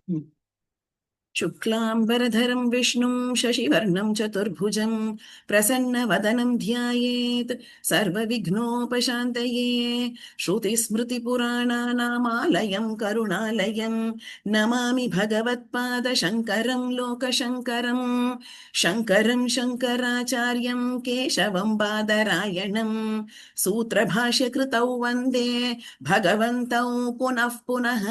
ம். शुक्लाम्बरधरं विष्णुं शशिवर्णं चतुर्भुजं प्रसन्नवदनं ध्यायेत् सर्वविघ्नोपशान्तये। श्रुतिस्मृतिपुराणानामालयं करुणालयं नमामि भगवत्पादशङ्करं लोकशङ्करं। शङ्करं शङ्कराचार्यं केशवं बादरायणं सूत्रभाष्यकृतौ वन्दे भगवन्तौ पुनः पुनः।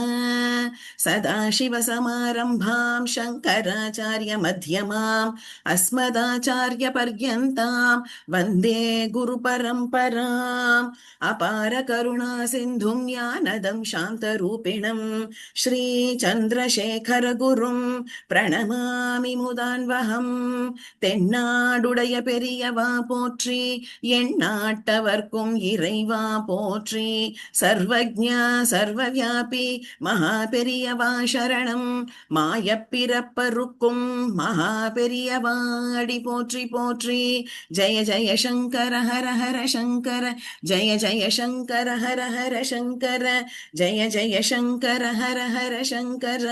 सदाशिवसमारम्भां शङ्कराचार्यमध्यमाम् अस्मदाचार्यपर्यन्तां वन्दे गुरुपरम्पराम्। अपारकरुणासिन्धुं ज्ञानदं शान्तरूपिणं श्रीचन्द्रशेखरगुरुं प्रणमामि मुदान्वहम्। தென்னாடுடைய பெரியவா போற்றி, எந்நாட்டவர்க்கும் இறைவா போற்றி, சர்வஜ்ஞா சர்வவியாபி மகா பெரியவா சரணம். மாயப்பிறப்பருக்கும் மகா பெரியவாடி போற்றி போற்றி. ஜெய ஜெய சங்கர ஹர ஹர சங்கர, ஜெய ஜெய சங்கர ஹர ஹர சங்கர, ஜெய ஜெய சங்கர ஹர ஹர சங்கர.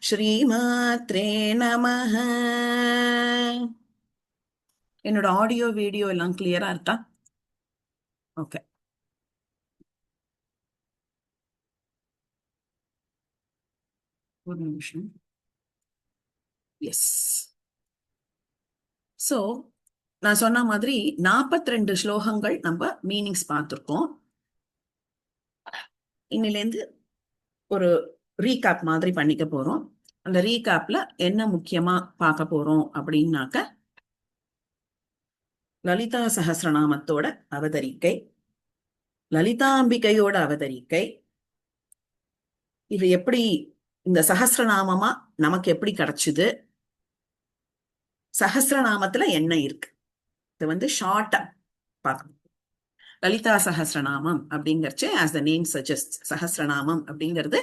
ஸ்ரீமாத்ரே நமஹ. என்னோட ஆடியோ வீடியோ எல்லாம் கிளியரா இருக்கா? ஓகே, ஒரு நிமிஷம். எஸ். சோ நான் சொன்ன மாதிரி 42 ஸ்லோகங்கள் நம்ம மீனிங்ஸ் பார்த்திருக்கோம். இன்னிலேருந்து ஒரு ரீகேப் மாதிரி பண்ணிக்க போறோம். அந்த ரீகேப்ல என்ன முக்கியமா பார்க்க போறோம் அப்படின்னாக்க, லலிதா சஹஸ்ரநாமத்தோட அவதரிக்கை, லலிதாம்பிகையோட அவதரிக்கை, இது எப்படி இந்த சஹஸ்ரநாமமா நமக்கு எப்படி கிடைச்சுது, சஹஸ்ரநாமத்துல என்ன இருக்கு, இது வந்து ஷார்ட்டா பார்க்கணும். Lalitha Sahasranamam அப்படிங்கறச்சு as the name suggests, Sahasranamam அப்படிங்கிறது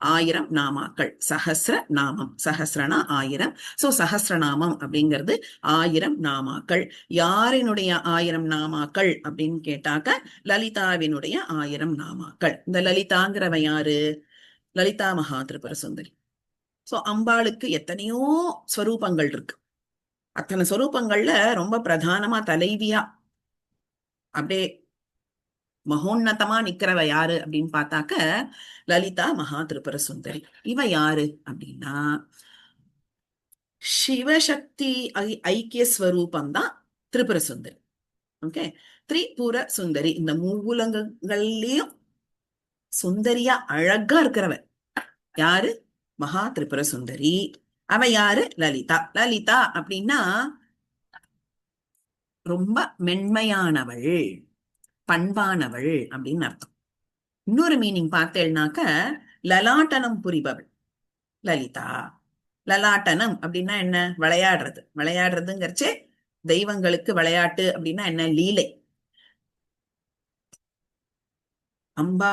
1000 நாமாக்கள். சஹஸ்ர நாமம், சஹஸ்ரனா 1000. சோ சஹஸ்ரநாமம் அப்படிங்கிறது 1000 நாமாக்கள். யாரினுடைய 1000 நாமாக்கள் அப்படின்னு கேட்டாக்க, லலிதாவினுடைய 1000 நாமாக்கள். இந்த லலிதாங்கிறவ யாரு? லலிதா மகா திரிபுர சுந்தரி. சோ அம்பாளுக்கு எத்தனையோ ஸ்வரூபங்கள் இருக்கு. அத்தனை ஸ்வரூபங்கள்ல ரொம்ப பிரதானமா தலைவியா அப்படியே மகோன்னதமா நிக்கிறவ யாரு அப்படின்னு பார்த்தாக்க, லலிதா மகா திரிபுர சுந்தரி. இவ யாரு அப்படின்னா, சிவசக்தி ஐக்கிய ஸ்வரூபம் தான் திரிபுர சுந்தரி. ஓகே, திரிபுர சுந்தரி. இந்த மூவுலகங்கள்லயும் சுந்தரியா அழகா இருக்கிறவ யாரு? மகா திரிபுர சுந்தரி. அவ யாரு? லலிதா. லலிதா அப்படின்னா ரொம்ப மென்மையானவள், பண்பானவள் அப்படின்னு அர்த்தம். இன்னொரு மீனிங் பார்த்தேன்னாக்க, லலாட்டனம் புரிபவள் லலிதா. லலாட்டனம் அப்படின்னா என்ன? விளையாடுறது. விளையாடுறதுங்கிறச்சே தெய்வங்களுக்கு விளையாட்டு அப்படின்னா என்ன? லீலை. அம்பா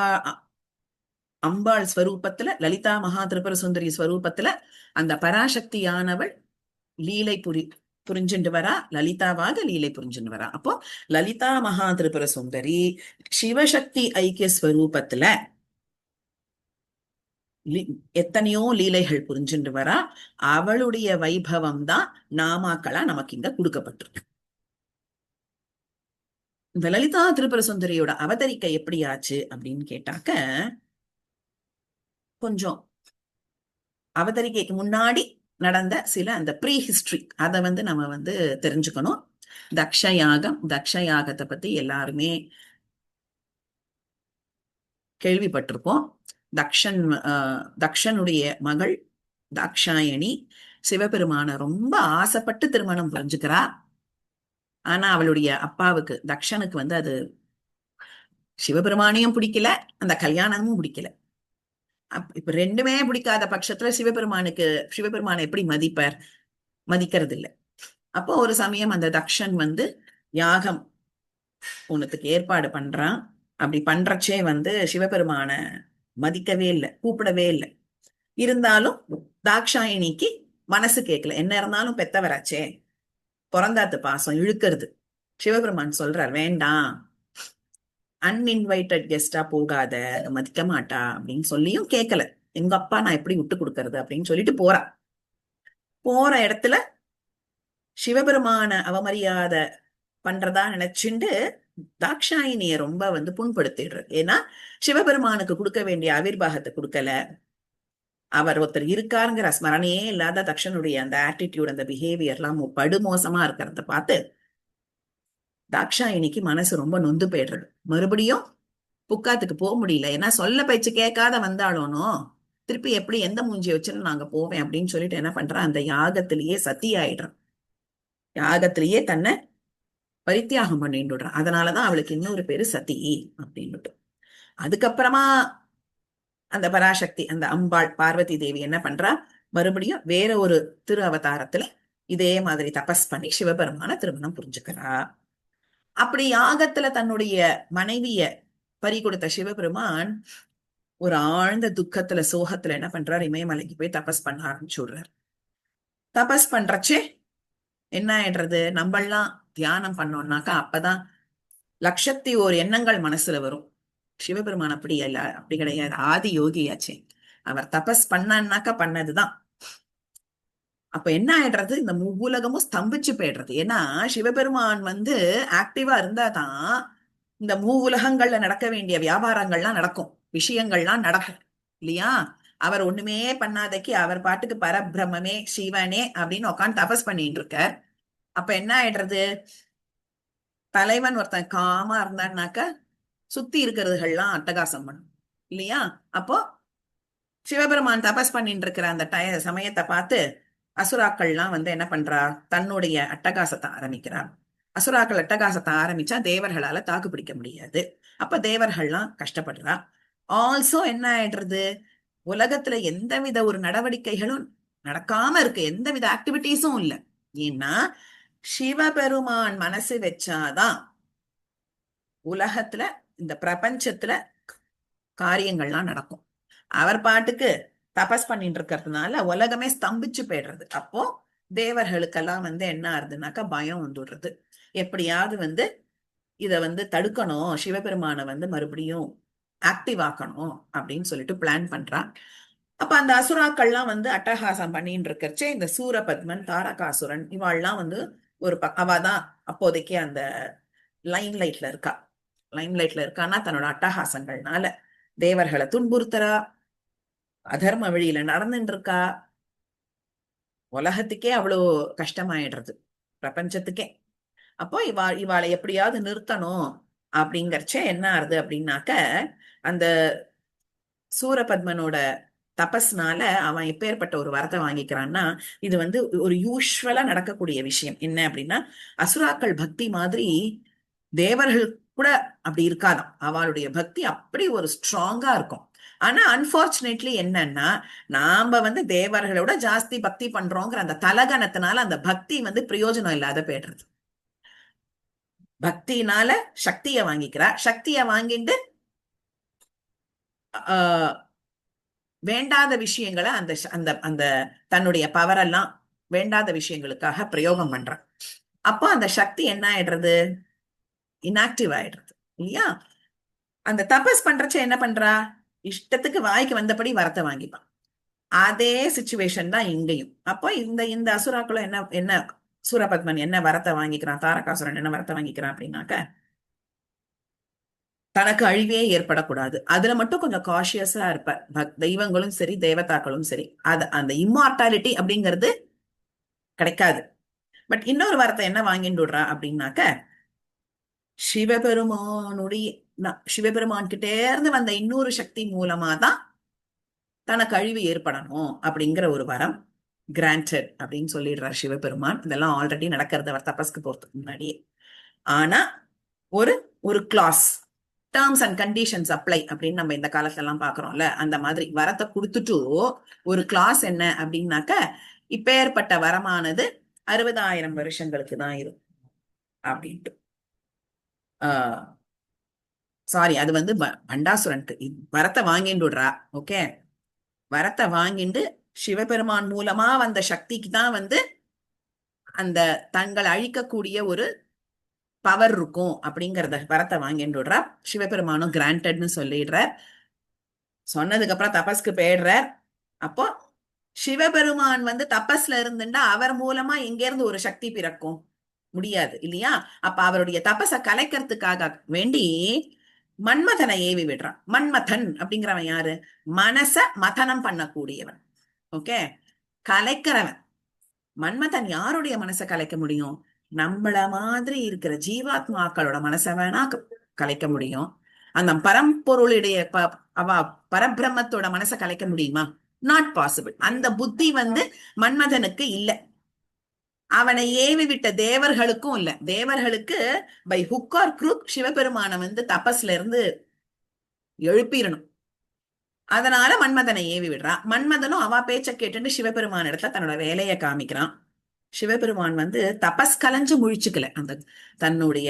அம்பாள் ஸ்வரூபத்துல, லலிதா மகா திரிபுர சுந்தரி ஸ்வரூபத்துல அந்த பராசக்தியானவள் லீலை புரிஞ்சுட்டு வரா, லலிதாவாக லீலை புரிஞ்சுட்டு வரா. அப்போ லலிதா மகா திரிபுர சுந்தரி சிவசக்தி ஐக்கிய ஸ்வரூபத்துல எத்தனையோ லீலைகள் புரிஞ்சுட்டு வரா. அவளுடைய வைபவம் தான் நாமாக்களா நமக்கு இங்க கொடுக்கப்பட்டிருக்கு. இந்த லலிதா திரிபுர சுந்தரியோட அவதரிக்கை எப்படி ஆச்சு அப்படின்னு கேட்டாக்க, கொஞ்சம் அவதரிக்கைக்கு முன்னாடி நடந்த சில அந்த ப்ரீ ஹிஸ்டரி அதை வந்து நம்ம வந்து தெரிஞ்சுக்கணும். தக்ஷயாகம், தக்ஷயாகத்தை பத்தி எல்லாருமே கேள்விப்பட்டிருப்போம். தக்ஷனுடைய மகள் தாக்ஷாயணி சிவபெருமான ரொம்ப ஆசைப்பட்டு திருமணம் புரிஞ்சுக்கிறா. ஆனா அவளுடைய அப்பாவுக்கு, தக்ஷனுக்கு வந்து அது சிவபெருமானையும் பிடிக்கல, அந்த கல்யாணமும் பிடிக்கல. இப்ப ரெண்டுமே பிடிக்காத பட்சத்துல சிவபெருமானை எப்படி மதிப்பார்? மதிக்கிறது இல்லை. அப்போ ஒரு சமயம் அந்த தக்ஷன் வந்து யாகம் உனத்துக்கு ஏற்பாடு பண்றான். அப்படி பண்றச்சே வந்து சிவபெருமான மதிக்கவே இல்லை, கூப்பிடவே இல்லை. இருந்தாலும் தாக்ஷாயணிக்கு மனசு கேட்கல. என்ன இருந்தாலும் பெத்தவராச்சே, பிறந்தாத்து பாசம் இழுக்கிறது. சிவபெருமான் சொல்றார், வேண்டாம், அன்இன்வைட்டட் கெஸ்டா போகாத, மதிக்க மாட்டா அப்படின்னு சொல்லியும் கேட்கல. எங்க அப்பா நான் எப்படி விட்டு கொடுக்கறது அப்படின்னு சொல்லிட்டு போறா. போற இடத்துல சிவபெருமான அவமரியாதை பண்றதா நினைச்சுண்டு தாக்ஷாயினிய ரொம்ப வந்து புண்படுத்திடுறது. ஏன்னா சிவபெருமானுக்கு கொடுக்க வேண்டிய ஆவிர்வாகத்தை கொடுக்கல. அவர் ஒருத்தர் இருக்காருங்கிற ஸ்மரணையே இல்லாத தக்ஷனுடைய அந்த ஆட்டிடியூட், அந்த பிஹேவியர் எல்லாம் படுமோசமா இருக்கிறத பார்த்து தாக்ஷாயினிக்கு மனசு ரொம்ப நொந்து போயிடுறது. மறுபடியும் புக்காத்துக்கு போக முடியல. ஏன்னா சொல்ல பேச்சு கேட்காத வந்தாளோனோ திருப்பி எப்படி எந்த மூஞ்சியை வச்சுன்னு நாங்க போவேன் அப்படின்னு சொல்லிட்டு என்ன பண்றான், அந்த யாகத்திலேயே சத்தி ஆயிடுறான். யாகத்திலேயே தன்னை பரித்தியாகம் பண்ணிட்டுறான். அதனாலதான் அவளுக்கு இன்னொரு பேரு சதி அப்படின்னுட்டு. அதுக்கப்புறமா அந்த பராசக்தி, அந்த அம்பாள் பார்வதி தேவி என்ன பண்றா, மறுபடியும் வேற ஒரு திரு அவதாரத்துல இதே மாதிரி தபஸ் பண்ணி சிவபெருமான திருமணம் புரிஞ்சுக்கிறா. அப்படி யாகத்துல தன்னுடைய மனைவிய பறி கொடுத்த சிவபெருமான் ஒரு ஆழ்ந்த துக்கத்துல சோகத்துல என்ன பண்றார், இமயமலைக்கு போய் தபஸ் பண்ண ஆரம்பிச்சுடுறார். தபஸ் பண்றச்சே என்ன ஆயிடுறது, நம்மளாம் தியானம் பண்ணோம்னாக்கா அப்பதான் 1,00,001 எண்ணங்கள் மனசுல வரும். சிவபெருமான் அப்படி அல்ல, அப்படி கிடையாது. ஆதி யோகியாச்சே. அவர் தபஸ் பண்ணான்னாக்கா பண்ணதுதான். அப்ப என்ன ஆயிடுறது, இந்த உலகமும் ஸ்தம்பிச்சு போயிடுறது. ஏன்னா சிவபெருமான் வந்து ஆக்டிவா இருந்தாதான் இந்த உலகங்கள்ல நடக்க வேண்டிய வியாபாரங்கள்லாம் நடக்கும், விஷயங்கள்லாம் நடக்கும் இல்லையா. அவர் ஒண்ணுமே பண்ணாதக்கு அவர் பாட்டுக்கு பரபிரம்மே சிவனே அப்படின்னு உட்காந்து தபஸ் பண்ணிட்டு இருக்கார். அப்ப என்ன ஆயிடுறது, தலைவன் ஒருத்தன் காமா இருந்தான்னாக்க சுத்தி இருக்கிறதுகள்லாம் அட்டகாசம் பண்ணும் இல்லையா. அப்போ சிவபெருமான் தபஸ் பண்ணிட்டு இருக்கிற அந்த சமயத்தை பார்த்து அசுராக்கள்லாம் வந்து என்ன பண்றா, தன்னுடைய அட்டகாசத்தை ஆரம்பிக்கிறா. அசுராக்கள் அட்டகாசத்தை ஆரம்பிச்சா தேவர்களால தாக்கு பிடிக்க முடியாது. அப்ப தேவர்கள்லாம் கஷ்டப்படுறா. ஆல்சோ என்ன ஆயிடுறது, உலகத்துல எந்தவித ஒரு நடவடிக்கைகளும் நடக்காம இருக்கு, எந்தவித ஆக்டிவிட்டிஸும் இல்லை. ஏன்னா சிவபெருமான் மனசு வச்சாதான் உலகத்துல இந்த பிரபஞ்சத்துல காரியங்கள்லாம் நடக்கும். அவர் பாட்டுக்கு தபஸ் பண்ணிட்டு இருக்கிறதுனால உலகமே ஸ்தம்பிச்சு போயிடுறது. அப்போ தேவர்களுக்கெல்லாம் வந்து என்ன ஆகுதுனாக்கா பயம் வந்துடுறது. எப்படியாவது வந்து இத வந்து தடுக்கணும், சிவபெருமானை வந்து மறுபடியும் ஆக்டிவ் ஆக்கணும் அப்படின்னு சொல்லிட்டு பிளான் பண்றான். அப்ப அந்த அசுராக்கள்லாம் வந்து அட்டகாசம் பண்ணிட்டு இருக்கிறச்சே இந்த சூரபத்மன், தாரகாசுரன் இவாள்லாம் வந்து ஒரு அவதான் அப்போதைக்கு அந்த லைன் லைட்ல இருக்கா. லைன் லைட்ல இருக்கான்னா தன்னோட அட்டகாசங்கள்னால தேவர்களை துன்புறுத்துறா, அதர்ம வழியில நடந்துட்டு இருக்கா. உலகத்துக்கே அவ்வளவு கஷ்டமாயிடுறது, பிரபஞ்சத்துக்கே. அப்போ இவாளை எப்படியாவது நிறுத்தணும் அப்படிங்கறச்சே என்ன ஆறுது அப்படின்னாக்க, அந்த சூரபத்மனோட தபஸ்னால அவன் எப்பேற்பட்ட ஒரு வரத்தை வாங்கிக்கிறான்னா, இது வந்து ஒரு யூஸ்வலா நடக்கக்கூடிய விஷயம். என்ன அப்படின்னா, அசுராக்கள் பக்தி மாதிரி தேவர்கள் கூட அப்படி இருக்காதாம். அவளுடைய பக்தி அப்படி ஒரு ஸ்ட்ராங்கா இருக்கும். ஆனா அன்பார்ச்சுனேட்லி என்னன்னா, நாம வந்து தேவர்களோட ஜாஸ்தி பக்தி பண்றோங்கிற அந்த தலகணத்தினால அந்த பக்தி வந்து பிரயோஜனம் இல்லாத போயிடுறது. பக்தினால சக்திய வாங்கிக்கிறா, சக்திய வாங்கிட்டு வேண்டாத விஷயங்களை அந்த அந்த அந்த தன்னுடைய பவரெல்லாம் வேண்டாத விஷயங்களுக்காக பிரயோகம் பண்றான். அப்போ அந்த சக்தி என்ன ஆயிடுறது, இன்ஆக்டிவ் ஆயிடுறது இல்லையா. அந்த தபஸ் பண்றச்ச என்ன பண்றா, இஷ்டத்துக்கு வாய்க்கு வந்தபடி வரத்தை வாங்கிப்பான். அதே சிச்சுவேஷன் தான் இங்கேயும். அப்போ இந்த இந்த அசுராக்களும் என்ன என்ன சூரபத்மன் என்ன வரத்தை வாங்கிக்கிறான், தாரகாசுரன் என்ன வரத்தை வாங்கிக்கிறான் அப்படின்னாக்க, தனக்கு அழிவே ஏற்படக்கூடாது. அதுல மட்டும் கொஞ்சம் காஷியஸா இருப்ப. தெய்வங்களும் சரி தேவதாக்களும் சரி, அது அந்த இம்மார்டாலிட்டி அப்படிங்கிறது கிடைக்காது. பட் இன்னொரு வரத்தை என்ன வாங்கிட்டு விடுறா அப்படின்னாக்க, சிவபெருமானுடைய சிவபெருமான் கிட்டே இருந்து வந்த இன்னொரு சக்தி மூலமா தான் தனக்கு அழிவு ஏற்படணும் அப்படிங்கிற ஒரு வரம் கிராண்டட் அப்படின்னு சொல்லிடுறார் சிவபெருமான். இதெல்லாம் ஆல்ரெடி நடக்கிறது அவர் தபஸ்க்கு போறதுக்கு முன்னாடியே. ஆனா ஒரு ஒரு class, terms and conditions apply அப்படின்னு நம்ம இந்த காலத்துல எல்லாம் பாக்குறோம்ல, அந்த மாதிரி வரத்தை கொடுத்துட்டு ஒரு கிளாஸ் என்ன அப்படின்னாக்க, இப்பேற்பட்ட வரமானது 60,000 வருஷங்களுக்கு தான் இருக்கும் அப்படின்ட்டு. சாரி, அது வந்து பண்டாசுரனுக்கு வரத்தை வாங்கிட்டு விடுறா. ஓகே, வரத்தை வாங்கிட்டு சிவபெருமான் மூலமா வந்த சக்திக்கு தான் வந்து அந்த தங்களை அழிக்கக்கூடிய ஒரு பவர் இருக்கும் அப்படிங்கறத வரத்தை வாங்கிட்டு விடுறா. சிவபெருமானும் கிராண்டட்னு சொல்லிடுற. சொன்னதுக்கு அப்புறம் தபஸ்க்கு போயிடுறார். அப்போ சிவபெருமான் வந்து தபஸ்ல இருந்துட்டா அவர் மூலமா எங்க இருந்து ஒரு சக்தி பிறக்கும்? முடியாது இல்லையா? அப்ப அவருடைய தபஸ கலைக்கிறதுக்காக வேண்டி மன்மதனை ஏவி விடுறான். மன்மதன் அப்படிங்கிறவன் யாரு? மனச மதனம் பண்ணக்கூடியவன். ஓகே, கலைக்கிறவன். மன்மதன் யாருடைய மனசை கலைக்க முடியும்? நம்மள மாதிரி இருக்கிற ஜீவாத்மாக்களோட மனசை வேணா கலைக்க முடியும். அந்த பரம்பொருளுடைய அவ பரபிரம்மத்தோட மனசை கலைக்க முடியுமா? Not possible. அந்த புத்தி வந்து மன்மதனுக்கு இல்ல. அவனை ஏவி விட்ட தேவர்களுக்கும் இல்ல. தேவர்களுக்கு by hook R crook Sivaperuman வந்து தபஸ்ல இருந்து எழுப்பிடணும். அதனால மன்மதனை ஏவி விடுறான். மன்மதனும் அவ பேச்ச கேட்டுட்டு சிவபெருமான இடத்துல தன்னோட வேலையை காமிக்கிறான். சிவபெருமான் வந்து தபஸ் கலைஞ்சு முழிச்சுக்கல. அந்த தன்னுடைய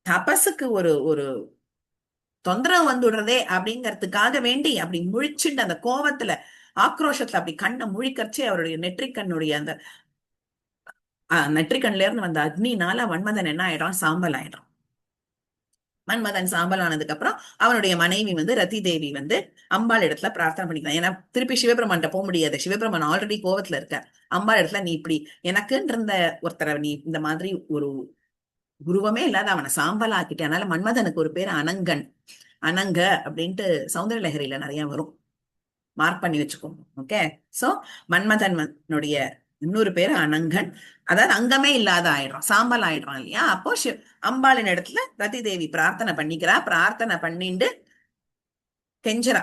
தபஸுக்கு ஒரு ஒரு தொந்தரவு வந்துடுறதே அப்படிங்கறதுக்காக வேண்டி அப்படி முழிச்சுட்டு அந்த கோவத்துல ஆக்ரோஷத்துல அப்படி கண்ணை முழிக்கச்சே அவருடைய நெற்றிக்கண்ணுடைய அந்த நெற்றிக்கண்ல இருந்து வந்த அக்னினால மன்மதன் என்ன ஆயிடும்? சாம்பல் ஆயிடும். மன்மதன் சாம்பல் ஆனதுக்கு அப்புறம் அவனுடைய மனைவி வந்து ரதி தேவி வந்து அம்பாள் இடத்துல பிரார்த்தனை பண்ணிக்கலாம். ஏன்னா திருப்பி சிவபெருமான் போக முடியாது. சிவபெருமான் ஆல்ரெடி கோவத்துல இருக்க. அம்பாள் இடத்துல நீ இப்படி எனக்குன்னு இருந்த ஒருத்தரை நீ இந்த மாதிரி ஒரு உருவமே இல்லாத அவனை சாம்பல் ஆக்கிட்டே. அதனால மன்மதனுக்கு ஒரு பேர் அனங்கன். அனங்க அப்படின்ட்டு சௌந்தர லஹரியில நிறைய வரும். மார்க் பண்ணி வச்சுக்கோங்க. ஓகே, சோ மன்மதனுடைய இன்னொரு பேரு அனங்கன். அதாவது அங்கமே இல்லாத ஆயிடுறான், சாம்பல் ஆயிடுறான் இல்லையா? அப்போ அம்பாளின் இடத்துல ரதி தேவி பிரார்த்தனை பண்ணிக்கிறா. பிரார்த்தனை பண்ணிட்டு கெஞ்சரா.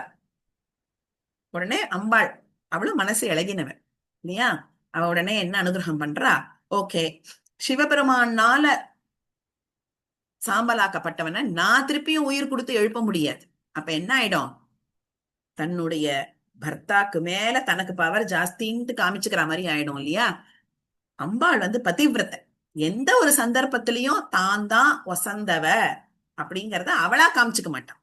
உடனே அம்பாள் அவளும் மனசு இழகினவன் இல்லையா? அவ உடனே என்ன அனுகிரகம் பண்றா? ஓகே, சிவபெருமானால சாம்பலாக்கப்பட்டவன நான் திருப்பியும் உயிர் கொடுத்து எழுப்ப முடியாது. அப்ப என்ன ஆயிடும்? தன்னுடைய பர்த்தாக்கு மேல தனக்கு பவர் ஜாஸ்தின்ட்டு காமிச்சுக்கிற மாதிரி ஆயிடும் இல்லையா? அம்பாள் வந்து பதிவிரத்தை. எந்த ஒரு சந்தர்ப்பத்திலையும் தான் தான் வசந்தவ அப்படிங்கறத அவளா காமிச்சுக்க மாட்டான்.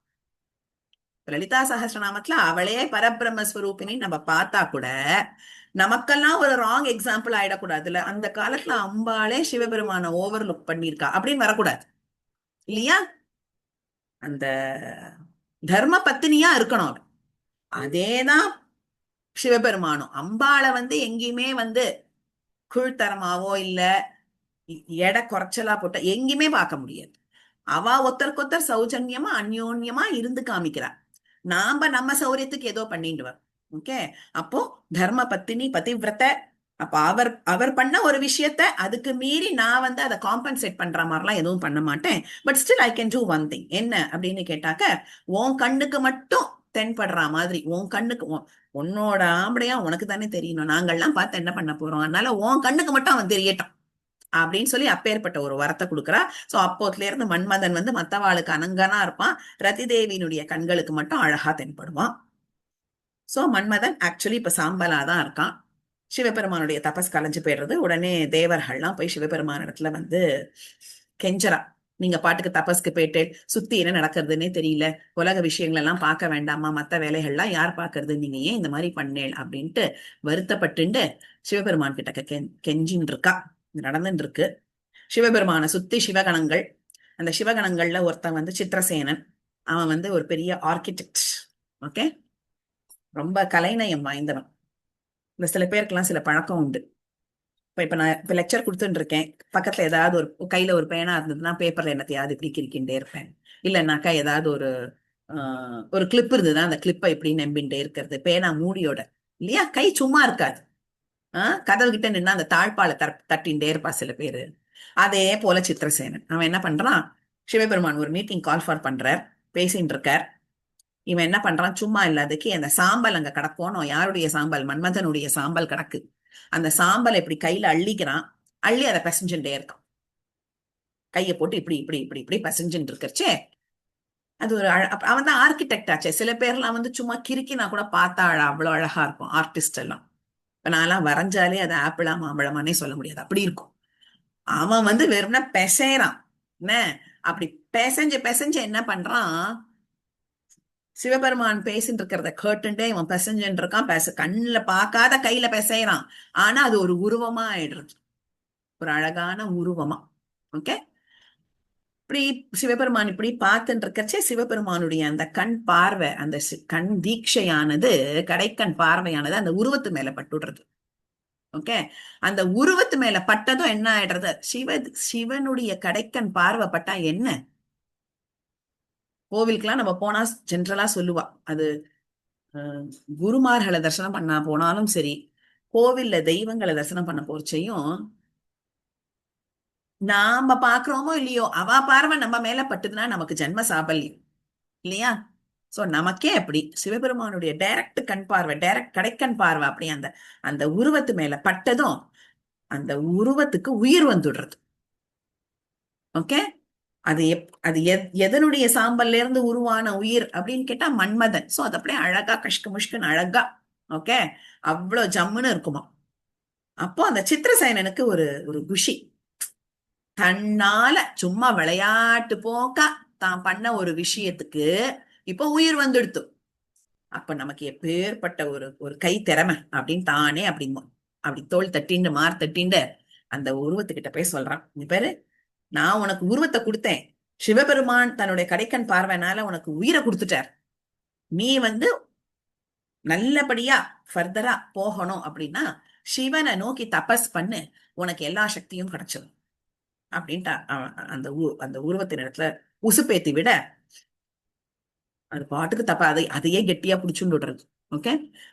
லலிதா சகஸ்ரநாமத்துல அவளே பரபிரம்மஸ்வரூபினி நம்ம பார்த்தா கூட நமக்கெல்லாம் ஒரு ராங் எக்ஸாம்பிள் ஆயிடக்கூடாதுல்ல. அந்த காலத்துல அம்பாளே சிவபெருமான ஓவர்லுக் பண்ணிருக்கா அப்படின்னு வரக்கூடாது இல்லையா? அந்த தர்ம பத்தினியா இருக்கணும் அவன். அதேதான் சிவபெருமானும். அம்பாளை வந்து எங்கேயுமே வந்து கீழ்த்தரமாவோ இல்ல எடை குறைச்சலா போட்ட எங்கேயுமே பார்க்க முடியாது. அவ ஒருத்தருக்கொத்தர் சௌஜன்யமா அந்யோன்யமா இருந்து காமிக்கிறா. நாம நம்ம சௌரியத்துக்கு ஏதோ பண்ணிடுவார். ஓகே, அப்போ தர்ம பத்தினி பதிவிரத. அப்ப அவர் அவர் பண்ண ஒரு விஷயத்த அதுக்கு மீறி நான் வந்து அதை காம்பன்சேட் பண்ற மாதிரிலாம் எதுவும் பண்ண மாட்டேன். But still I can do one thing. என்ன அப்படின்னு கேட்டாக்க, உன் கண்ணுக்கு மட்டும் தென்படுற மாதிரி, உன் கண்ணுக்கு உன்னோட ஆம்படையா உனக்கு தானே தெரியணும். நாங்கள்லாம் பார்த்து என்ன பண்ண போறோம்? அதனால உன் கண்ணுக்கு மட்டும் அவன் தெரியட்டும் அப்படின்னு சொல்லி அப்பேற்பட்ட ஒரு வரத்தை கொடுக்குறா. சோ அப்போத்துல இருந்து மன்மதன் வந்து மத்தவாளுக்கு அனங்கனா இருப்பான். ரதி தேவியினுடைய கண்களுக்கு மட்டும் அழகா தென்படுவான். சோ மன்மதன் ஆக்சுவலி இப்ப சாம்பலாதான் இருக்கான். சிவபெருமானுடைய தபஸ் கலைஞ்சு போயிடுறது. உடனே தேவர்கள்லாம் போய் சிவபெருமான இடத்துல வந்து கெஞ்சரா. நீங்க பாட்டுக்கு தபஸ்க்கு போயிட்டு சுத்தி என்ன நடக்கிறதுன்னே தெரியல, உலக விஷயங்கள் எல்லாம் பார்க்க வேண்டாமா? மத்த வேலைகள்லாம் யார் பாக்குறது? நீங்க ஏன் இந்த மாதிரி பண்ணேள் அப்படின்ட்டு வருத்தப்பட்டு சிவபெருமான் கிட்ட கெஞ்சின்னு இருக்கா. நடந்துட்டு இருக்கு. சிவபெருமான சுத்தி சிவகணங்கள். அந்த சிவகணங்கள்ல ஒருத்தன் வந்து சித்திரசேனன். அவன் வந்து ஒரு பெரிய ஆர்கிடெக்ட். ஓகே, ரொம்ப கலைநயம் வாய்ந்தவன். இந்த சில பேருக்கெல்லாம் சில பழக்கம் உண்டு. இப்ப நான் இப்ப லெக்சர் கொடுத்துட்டு இருக்கேன். பக்கத்துல ஏதாவது ஒரு கையில ஒரு பேனா இருந்ததுன்னா பேப்பர்ல என்னத்தையாவது இப்படி கிரிக்கின்றே இருப்பேன். இல்லைன்னாக்கா ஏதாவது ஒரு கிளிப் இருந்ததுன்னா அந்த கிளிப்பை இப்படி நம்பிண்டே இருக்கிறது, பேனா மூடியோட இல்லையா? கை சும்மா இருக்காது. கதவு கிட்ட நின்னா அந்த தாழ்பாலை தட்டின்ண்டே இருப்பா சில பேரு. அதே போல சித்திரசேனன் அவன் என்ன பண்றான்? சிவபெருமான் ஒரு மீட்டிங் கால் ஃபார் பண்றார், பேசிட்டு இருக்கார். இவன் என்ன பண்றான்? சும்மா இல்லாதக்கு அந்த சாம்பல் அங்க கிடக்கணும். யாருடைய சாம்பல்? மன்மதனுடைய சாம்பல் கிடக்கு. அந்த சாம்பல் இப்படி கையில அள்ளிக்கிறான். அள்ளி அதை பசஞ்சுட்டே இருக்கான். கையை போட்டு இப்படி இப்படி இப்படி இப்படி பசஞ்சுட்டு இருக்கச்சே அது ஒரு அவன் தான் ஆர்கிடெக்ட் ஆச்சே. சில பேர்லாம் வந்து சும்மா கிறுக்கினா கூட பார்த்தா அவ்வளவு அழகா இருக்கும் ஆர்டிஸ்ட் எல்லாம். இப்ப நான் எல்லாம் வரைஞ்சாலே அது ஆப்பிளா மாம்பழமானே சொல்ல முடியாது, அப்படி இருக்கும். அவன் வந்து வெறும்னா பெசைறான். என்ன அப்படி பெசஞ்சு பெசஞ்சு என்ன பண்றான்? சிவபெருமான் பேசிட்டு இருக்கிறத கேட்டுட்டே இவன் பெசஞ்சுட்டு இருக்கான். கண்ணுல பார்க்காத கையில பெசைறான். ஆனா அது ஒரு உருவமா ஆயிடுறது, ஒரு அழகான உருவமா. ஓகே, இப்படி சிவபெருமான் இப்படி பார்த்துட்டு இருக்கச்சே சிவபெருமானுடைய அந்த கண் பார்வை, அந்த கண் தீட்சையானது, கடைக்கண் பார்வையானது அந்த உருவத்து மேல பட்டுடுறது. ஓகே, அந்த உருவத்து மேல பட்டதும் என்ன ஆயிடுறது, சிவனுடைய கடைக்கண் பார்வை பட்டா என்ன, கோவிலுக்கெல்லாம் நம்ம போனா ஜென்ரலா சொல்லுவா அது, குருமார்களை தரிசனம் பண்ணா போனாலும் சரி, கோவில்ல தெய்வங்களை தரிசனம் பண்ண போச்சையும், நாம பாக்குறோமோ இல்லையோ அவ பார்வை நம்ம மேல பட்டுதுன்னா நமக்கு ஜென்ம சாபல்யம் இல்லையா? சோ நமக்கே அப்படி சிவபெருமானுடைய டைரக்ட் கண் பார்வை, டைரக்ட் கடைக்கண் பார்வை அப்படி அந்த அந்த உருவத்து மேல பட்டதும் அந்த உருவத்துக்கு உயிர் வந்துடுறது. ஓகே, அது அது எதனுடைய சாம்பல்ல இருந்து உருவான உயிர் அப்படின்னு கேட்டா மன்மதன். சோ அது அப்படியே அழகா கஷ்கு முஷ்குன்னு அழகா, ஓகே, அவ்வளவு ஜம்முன்னு இருக்குமா. அப்போ அந்த சித்திரசேனனுக்கு ஒரு ஒரு குஷி, தன்னால சும்மா விளையாட்டு போக்கா தான் பண்ண ஒரு விஷயத்துக்கு இப்போ உயிர் வந்துடுத்து. அப்ப நமக்கு எப்பேற்பட்ட ஒரு ஒரு கை திறமை அப்படின்னு தானே அப்படி தோல் தட்டிண்டு மார் தட்டிண்டு அந்த உருவத்துக்கிட்ட போய் சொல்றான், நீ பேரு, நான் உனக்கு உருவத்தை கொடுத்தேன், சிவபெருமான் தன்னுடைய கடைக்கண் பார்வைனால உனக்கு உயிரை கொடுத்துட்டார், நீ நல்லபடியா ஃபர்தரா போகணும் அப்படின்னா சிவனை நோக்கி தபஸ் பண்ணு, உனக்கு எல்லா சக்தியும் கிடைச்சிடும் அப்படின்ட்டு அந்த அந்த உருவத்தின் இடத்துல உசுப்பேத்தி விட அது பாட்டுக்கு அதையே கெட்டியா புடிச்சுட்டு விடுறது. ஓகே,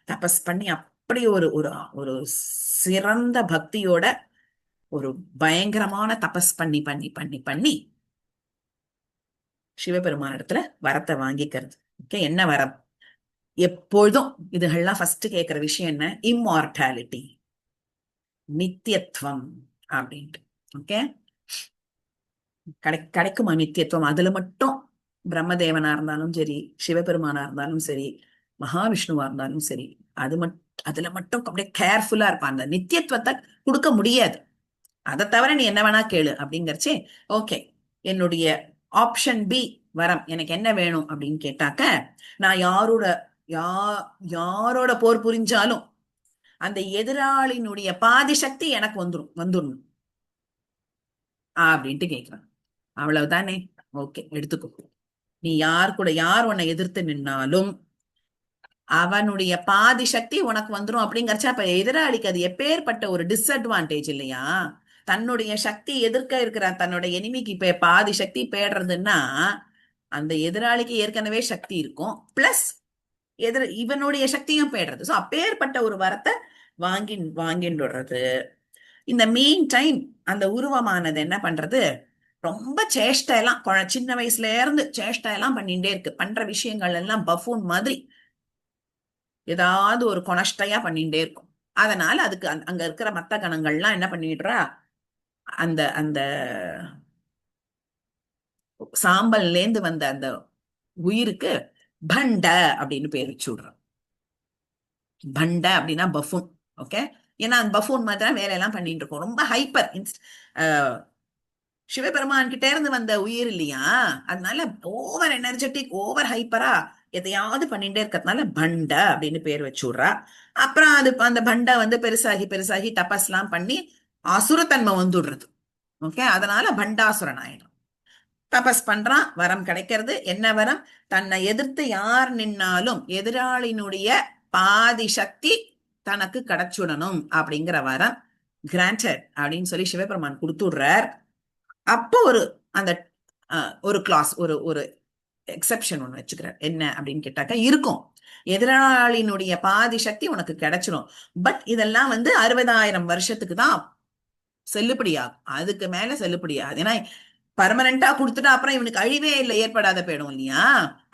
தபஸ் பண்ணி அப்படி ஒரு ஒரு ஒரு சிறந்த பக்தியோட ஒரு பயங்கரமான தபஸ் பண்ணி பண்ணி பண்ணி பண்ணி சிவபெருமான இடத்துல வரத்தை வாங்கிக்கிறது. ஓகே, என்ன வரம், எப்பொழுதும் இதுகள்லாம் ஃபர்ஸ்ட் கேட்கிற விஷயம் என்ன, இம்மார்டாலிட்டி, நித்தியத்துவம் அப்படின்ட்டு. ஓகே, கிடைக்குமா நித்தியத்துவம்? அதுல மட்டும் பிரம்மதேவனா இருந்தாலும் சரி, சிவபெருமானா இருந்தாலும் சரி, மகாவிஷ்ணுவா இருந்தாலும் சரி, அதுல மட்டும் அப்படியே கேர்ஃபுல்லா இருப்பான். அந்த நித்தியத்துவத்தை கொடுக்க முடியாது. அதை தவிர நீ என்ன வேணா கேளு அப்படிங்கறச்சே, ஓகே, என்னுடைய ஆப்ஷன் பி வரம் எனக்கு என்ன வேணும் அப்படின்னு கேட்டாக்க, நான் யாரோட போர் புரிஞ்சாலும் அந்த எதிராளியினுடைய பாதி சக்தி எனக்கு வந்துடணும் அப்படின்ட்டு கேட்கிறான். அவ்வளவுதானே? ஓகே, எடுத்துக்கோ. நீ யார் உன்னை எதிர்த்து நின்னாலும் அவனுடைய பாதி சக்தி உனக்கு வந்துடும் அப்படிங்கறச்ச, அப்ப எதிராளிக்கு அது எப்பேற்பட்ட ஒரு டிஸ்அட்வான்டேஜ் இல்லையா? தன்னுடைய சக்தி எதிர்க்க இருக்கிற தன்னோட எனிமிக்கு இப்ப பாதி சக்தி பேடுறதுன்னா அந்த எதிராளிக்கு ஏற்கனவே சக்தி இருக்கும், பிளஸ் இவனுடைய சக்தியும் பேடுறது. சோ அப்பேற்பட்ட ஒரு வரத்தை வாங்கிடுறது. இந்த மீன் டைம் அந்த உருவமானது என்ன பண்றது, ரொம்ப சேஷ்டையெல்லாம் சின்ன வயசுல இருந்து சேஷ்டையெல்லாம் பண்ணிட்டே இருக்கு. பண்ற விஷயங்கள் எல்லாம் பஃபூன் மாதிரி ஏதாவது ஒரு கொனஷ்டையா பண்ணிட்டே இருக்கும். அதனால அதுக்கு அங்க இருக்கிற மத்த கணங்கள்லாம் என்ன பண்ணிடுறா, அந்த அந்த சாம்பல்ல இருந்து வந்த அந்த உயிருக்கு பண்ட அப்படின்னு பேர் வச்சு விடுறோம். பண்ட அப்படின்னா பஃபூன். ஓகே, ஏன்னா அந்த பஃபூன் மாதிரி தான் வேலையெல்லாம் பண்ணிட்டு இருக்கோம். ரொம்ப ஹைப்பர் சிவபெருமான் கிட்ட இருந்து வந்த உயிர் இல்லையா, அதனால ஓவர் எனர்ஜெட்டிக், ஓவர் ஹைப்பரா எதையாவது பண்ணிட்டே இருக்கிறதுனால பண்ட அப்படின்னு பேர் வச்சு விடுறா. அப்புறம் அந்த பண்டை பெருசாகி பெருசாகி தபஸ் எல்லாம் பண்ணி அசுரத்தன்மை வந்துடுறது. ஓகே, அதனால பண்டாசுரன் ஆயிடும். தபஸ் பண்றான், வரம் கிடைக்கிறது. என்ன வரம், தன்னை எதிர்த்து யார் நின்னாலும் எதிராளினுடைய பாதி சக்தி தனக்கு கிடைச்சுடணும் அப்படிங்கிற வரம் கிராண்டட் அப்படின்னு சொல்லி சிவபெருமான் கொடுத்துடுறார். அப்போ அந்த ஒரு கிளாஸ், ஒரு ஒரு எக்ஸெப்ஷன் ஒண்ணு வச்சுக்கிறார். என்ன அப்படின்னு கேட்டாக்க, இருக்கும், எதிராளியினுடைய பாதி சக்தி உனக்கு கிடைச்சிடும், பட் இதெல்லாம் 60,000 வருஷத்துக்கு தான் செல்லுபடியாகும், அதுக்கு மேல செல்லுபடியாது. ஏன்னா பர்மனண்டா கொடுத்துட்டா அப்புறம் இவனுக்கு அழிவே இல்லை, ஏற்படாத போயிடும் இல்லையா?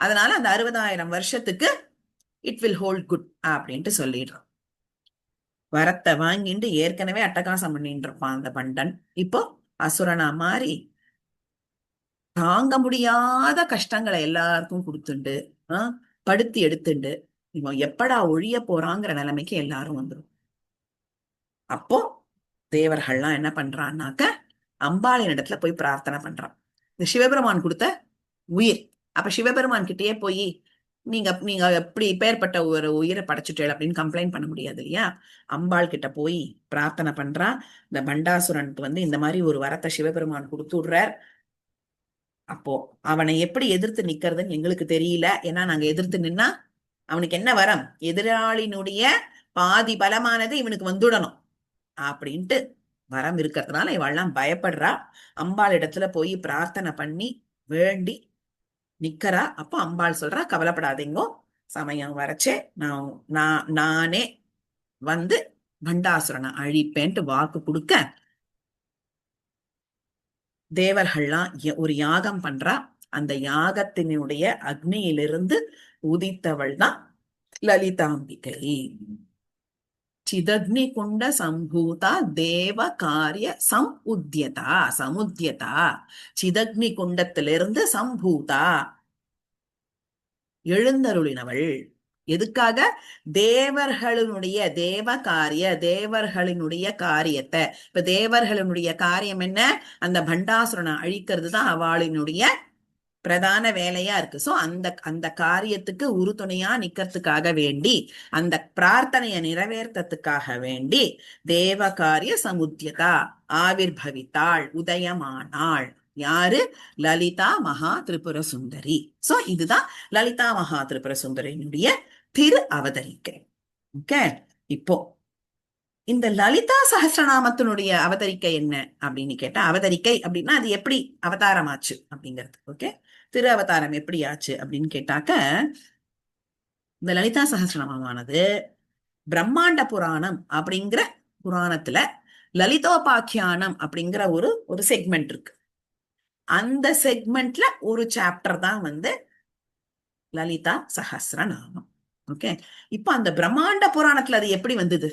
அதனால அந்த 60,000 வருஷத்துக்கு இட் வில் ஹோல்ட் குட் அப்படின்ட்டு சொல்லிடுறோம். வரத்தை வாங்கிட்டு ஏற்கனவே அட்டகாசம் பண்ணிட்டு இருப்பான் அந்த பண்டன். இப்போ அசுரனா மாறி தாங்க முடியாத கஷ்டங்களை எல்லாருக்கும் கொடுத்துண்டு படுத்தி எடுத்துண்டு இவன் எப்படா ஒழிய போறாங்கிற நிலைமைக்கு எல்லாரும் வந்துடும். அப்போ தேவர்கள்லாம் என்ன பண்றான்னாக்க, அம்பாளின் இடத்துல போய் பிரார்த்தனை பண்றான். இந்த சிவபெருமான் கொடுத்த உயிர், அப்ப சிவபெருமான் கிட்டேயே போய் நீங்க நீங்க எப்படி பேர்பட்ட ஒரு உயிரை படைச்சுட்டேள் அப்படின்னு கம்ப்ளைண்ட் பண்ண முடியாது இல்லையா? அம்பாள் கிட்ட போய் பிரார்த்தனை பண்றா. இந்த பண்டாசுரனுக்கு இந்த மாதிரி ஒரு வரத்தை சிவபெருமான் கொடுத்து விடுறார். அப்போ அவனை எப்படி எதிர்த்து நிக்கிறதுன்னு எங்களுக்கு தெரியல. ஏன்னா நாங்க எதிர்த்து நின்னா அவனுக்கு என்ன வரம், எதிராளினுடைய பாதி பலமானது இவனுக்கு வந்துடணும் அப்படின்ட்டு வரம் இருக்கிறதுனால இவெல்லாம் பயப்படுறா. அம்பாள் இடத்துல போய் பிரார்த்தனை பண்ணி வேண்டி நிக்கிறா. அப்போ அம்பாள் சொல்றா, கவலைப்படாதீங்கோ, சமயம் வரச்சே நானே வந்து பண்டாசுரனை அழிப்பேன்ட்டு வாக்கு கொடுக்க தேவர்கள்லாம் ஒரு யாகம் பண்றா. அந்த யாகத்தினுடைய அக்னியிலிருந்து உதித்தவள் தான் லலிதாம்பிகை. சிதக்னி குண்ட சம்பூதா தேவ காரிய சமுத்தியதா. சிதக்னி குண்டத்திலிருந்து சம்பூதா எழுந்தருளினவள். எதுக்காக? தேவர்களினுடைய தேவர்களினுடைய காரியத்தை. இப்ப தேவர்களினுடைய காரியம் என்ன? அந்த பண்டாசுரனை அழிக்கிறது தான் அவளினுடைய பிரதான வேலையா இருக்கு. சோ அந்த காரியத்துக்கு உறுதுணையா நிக்கிறதுக்காக வேண்டி, அந்த பிரார்த்தனையை நிறைவேற்றத்துக்காக வேண்டி தேவ காரிய சமுத்தியதா ஆவிர்பவித்தாள், உதயமானாள். யாரு? லலிதா மகா திரிபுர சுந்தரி. சோ இதுதான் லலிதா மகா திரிபுர சுந்தரியினுடைய திரு அவதரிக்கை. ஓகே, இப்போ இந்த லலிதா சஹஸ்ரநாமத்தினுடைய அவதரிக்கை என்ன அப்படின்னு கேட்டா, அவதரிக்கை அப்படின்னா அது எப்படி அவதாரமாச்சு அப்படிங்கிறது. ஓகே, திரு அவதாரம் எப்படி ஆச்சு அப்படின்னு கேட்டாக்க, இந்த லலிதா சஹஸ்ரநாமமானது பிரம்மாண்ட புராணம் அப்படிங்கிற புராணத்துல லலிதோபாக்கியானம் அப்படிங்கிற ஒரு செக்மெண்ட் இருக்கு. அந்த செக்மெண்ட்ல ஒரு சாப்டர் தான் வந்து லலிதா சஹஸ்ரநாமம். ஓகே, இப்ப அந்த பிரம்மாண்ட புராணத்துல அது எப்படி வந்தது?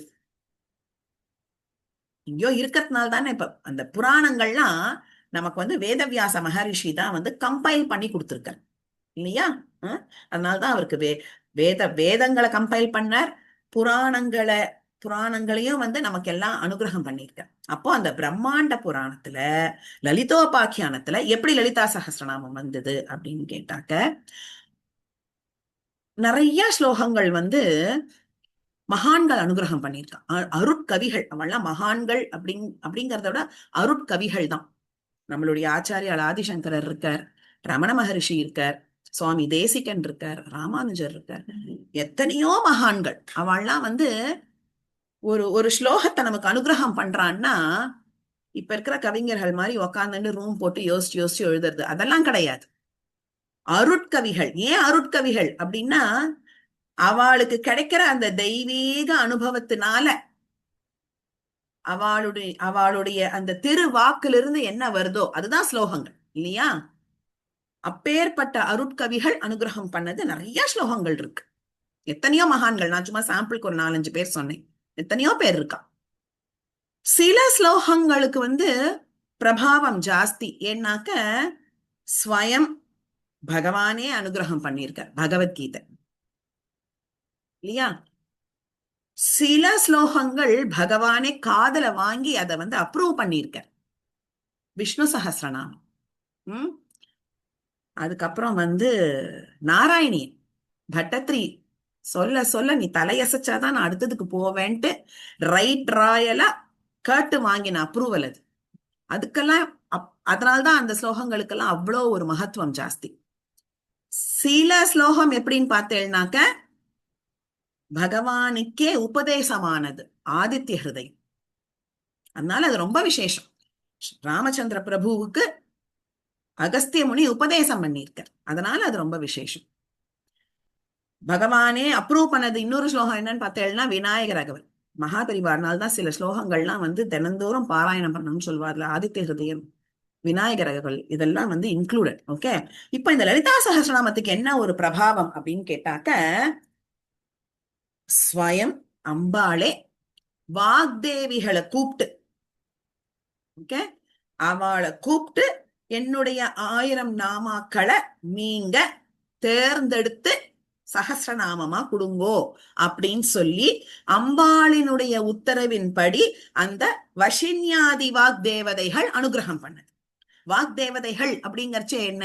இங்கயோ இருக்கிறதுனால தானே. இப்ப அந்த புராணங்கள்லாம் நமக்கு வந்து வேதவியாச மகரிஷி தான் வந்து கம்பைல் பண்ணி கொடுத்திருக்கார் இல்லையா? அதனால்தான் அவருக்கு வேதங்களை கம்பைல் பண்ணார், புராணங்களையும் வந்து நமக்கு எல்லாம் அனுகிரகம் பண்ணியிருக்கார். அப்போ அந்த பிரம்மாண்ட புராணத்துல லலிதோபாக்கியானத்துல எப்படி லலிதா சஹஸ்ரநாமம் வந்தது அப்படின்னு கேட்டாக்க, நிறைய ஸ்லோகங்கள் வந்து மகான்கள் அனுகிரகம் பண்ணியிருக்கான். அருட்கவிகள். அவள்லாம் மகான்கள் அப்படிங்கிறத விட அருட்கவிகள் தான். நம்மளுடைய ஆச்சாரியால் ஆதிசங்கரர் இருக்கார், ரமண மகரிஷி இருக்கார், சுவாமி தேசிகன் இருக்கார், ராமானுஜர் இருக்கார், எத்தனையோ மகான்கள். அவள்லாம் வந்து ஒரு ஸ்லோகத்தை நமக்கு அனுகிரகம் பண்றான்னா, இப்ப இருக்கிற கவிஞர்கள் மாதிரி உக்காந்துட்டு ரூம் போட்டு யோசிச்சு எழுதுறது அதெல்லாம் கிடையாது. அருட்கவிகள். ஏன் அருட்கவிகள் அப்படின்னா, அவளுக்கு கிடைக்கிற அந்த தெய்வீக அனுபவத்தினால அவளுடைய அந்த திரு வாக்கிலிருந்து என்ன வருதோ அதுதான் ஸ்லோகங்கள் இல்லையா? அப்பேற்பட்ட அருட்கவிகள் அனுகிரகம் பண்ணது நிறைய ஸ்லோகங்கள் இருக்கு. எத்தனையோ மகான்கள். நான் சும்மா சாம்பிளுக்கு ஒரு 4-5 பேர் சொன்னேன். எத்தனையோ பேர் இருக்கா. சில ஸ்லோகங்களுக்கு வந்து பிரபாவம் ஜாஸ்தி. ஏன்னாக்க ஸ்வயம் பகவானே அனுகிரகம் பண்ணியிருக்க பகவத்கீதை இல்லையா? சில ஸ்லோகங்கள் பகவானே காதல வாங்கி அதை வந்து அப்ரூவ் பண்ணியிருக்க விஷ்ணு சஹஸ்ரநாமம். அதுக்கப்புறம் வந்து நாராயணி பட்டத்ரி சொல்ல நீ தலையசைச்சாதான் நான் அடுத்ததுக்கு போவேன்ட்டு ரைட் ராயலா கேட்டு வாங்கின அப்ரூவல் அது. அதுக்கெல்லாம் அதனால்தான் அந்த ஸ்லோகங்களுக்கெல்லாம் அவ்வளோ ஒரு மகத்துவம் ஜாஸ்தி. சில ஸ்லோகம் எப்படின்னு பார்த்தேன்னாக்க பகவானுக்கே உபதேசமானது ஆதித்ய ஹிருதயம். அதனால அது ரொம்ப விசேஷம். ராமச்சந்திர பிரபுவுக்கு அகஸ்திய முனி உபதேசம் பண்ணியிருக்கார். அதனால அது ரொம்ப விசேஷம். பகவானே அப்ரூவ் பண்ணது. இன்னொரு ஸ்லோகம் என்னன்னு பார்த்தேன்னா விநாயக ரகவன் மகாபரிவார்னால்தான் தான் சில ஸ்லோகங்கள்லாம் வந்து தினந்தோறும் பாராயணம் பண்ணணும்னு சொல்வார்ல. ஆதித்ய ஹிருதயம், விநாயகரகவல் இதெல்லாம் வந்து இன்க்ளூடட். ஓகே, இப்ப இந்த லலிதா சஹஸ்ரநாமத்துக்கு என்ன ஒரு பிரபாவம் அப்படின்னு கேட்டாக்க, ஸ்வயம் அம்பாளே வாக்தேவிகளை கூப்பிட்டு, ஓகே, அவளை கூப்பிட்டு என்னுடைய 1000 நாமாக்களை நீங்க தேர்ந்தெடுத்து சஹஸ்ரநாமமா கொடுங்கோ அப்படின்னு சொல்லி அம்பாளினுடைய உத்தரவின்படி அந்த வஷின்யாதி வாக்தேவதைகள் அனுகிரகம் பண்ணது. வாக்தேவதைகள் அப்படிங்கறச்சே என்ன?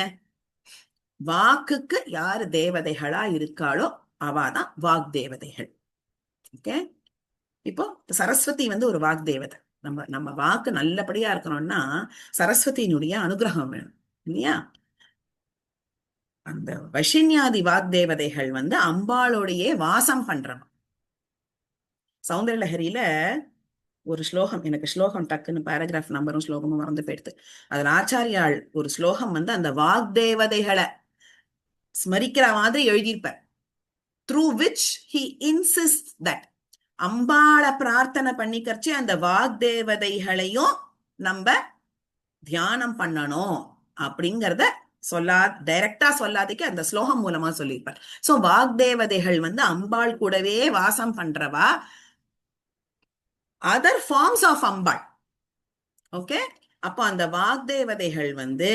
வாக்குக்கு யாரு தேவதைகளா இருக்காளோ அவாதான் வாக்தேவதைகள். ஓகே, இப்போ சரஸ்வதி வந்து ஒரு வாக்தேவதை. நம்ம வாக்கு நல்லபடியா இருக்கணும்னா சரஸ்வதியினுடைய அனுகிரகம் வேணும் இல்லையா? அந்த வஷின்யாதி வாக்தேவதைகள் வந்து அம்பாளோடையே வாசம் பண்றவன். சௌந்தரலஹரியில ஒரு ஸ்லோகம், எனக்கு ஸ்லோகம் டக்குன்னு பேராகிராஃப் நம்பரும் ஸ்லோகமும் மறந்து போயிடுது. அதுல ஆச்சாரியாள் ஒரு ஸ்லோகம் வந்து அந்த வாக்தேவதைகளை ஸ்மரிக்கிற மாதிரி எழுதியிருப்பார். Through which he insist that அம்பாளை பிரார்த்தனை பண்ணிக்கரிச்சு அந்த வாக்தேவதைகளையும் நம்ம தியானம் பண்ணணும் அப்படிங்கிறத டைரக்டா சொல்லாதீங்க, அந்த ஸ்லோகம் மூலமா சொல்லியிருப்பார். சோ வாக்தேவதைகள் வந்து அம்பாள் கூடவே வாசம் பண்றவா, other forms of Ambal. Okay, அப்போ அந்த வாக்தேவதைகள் வந்து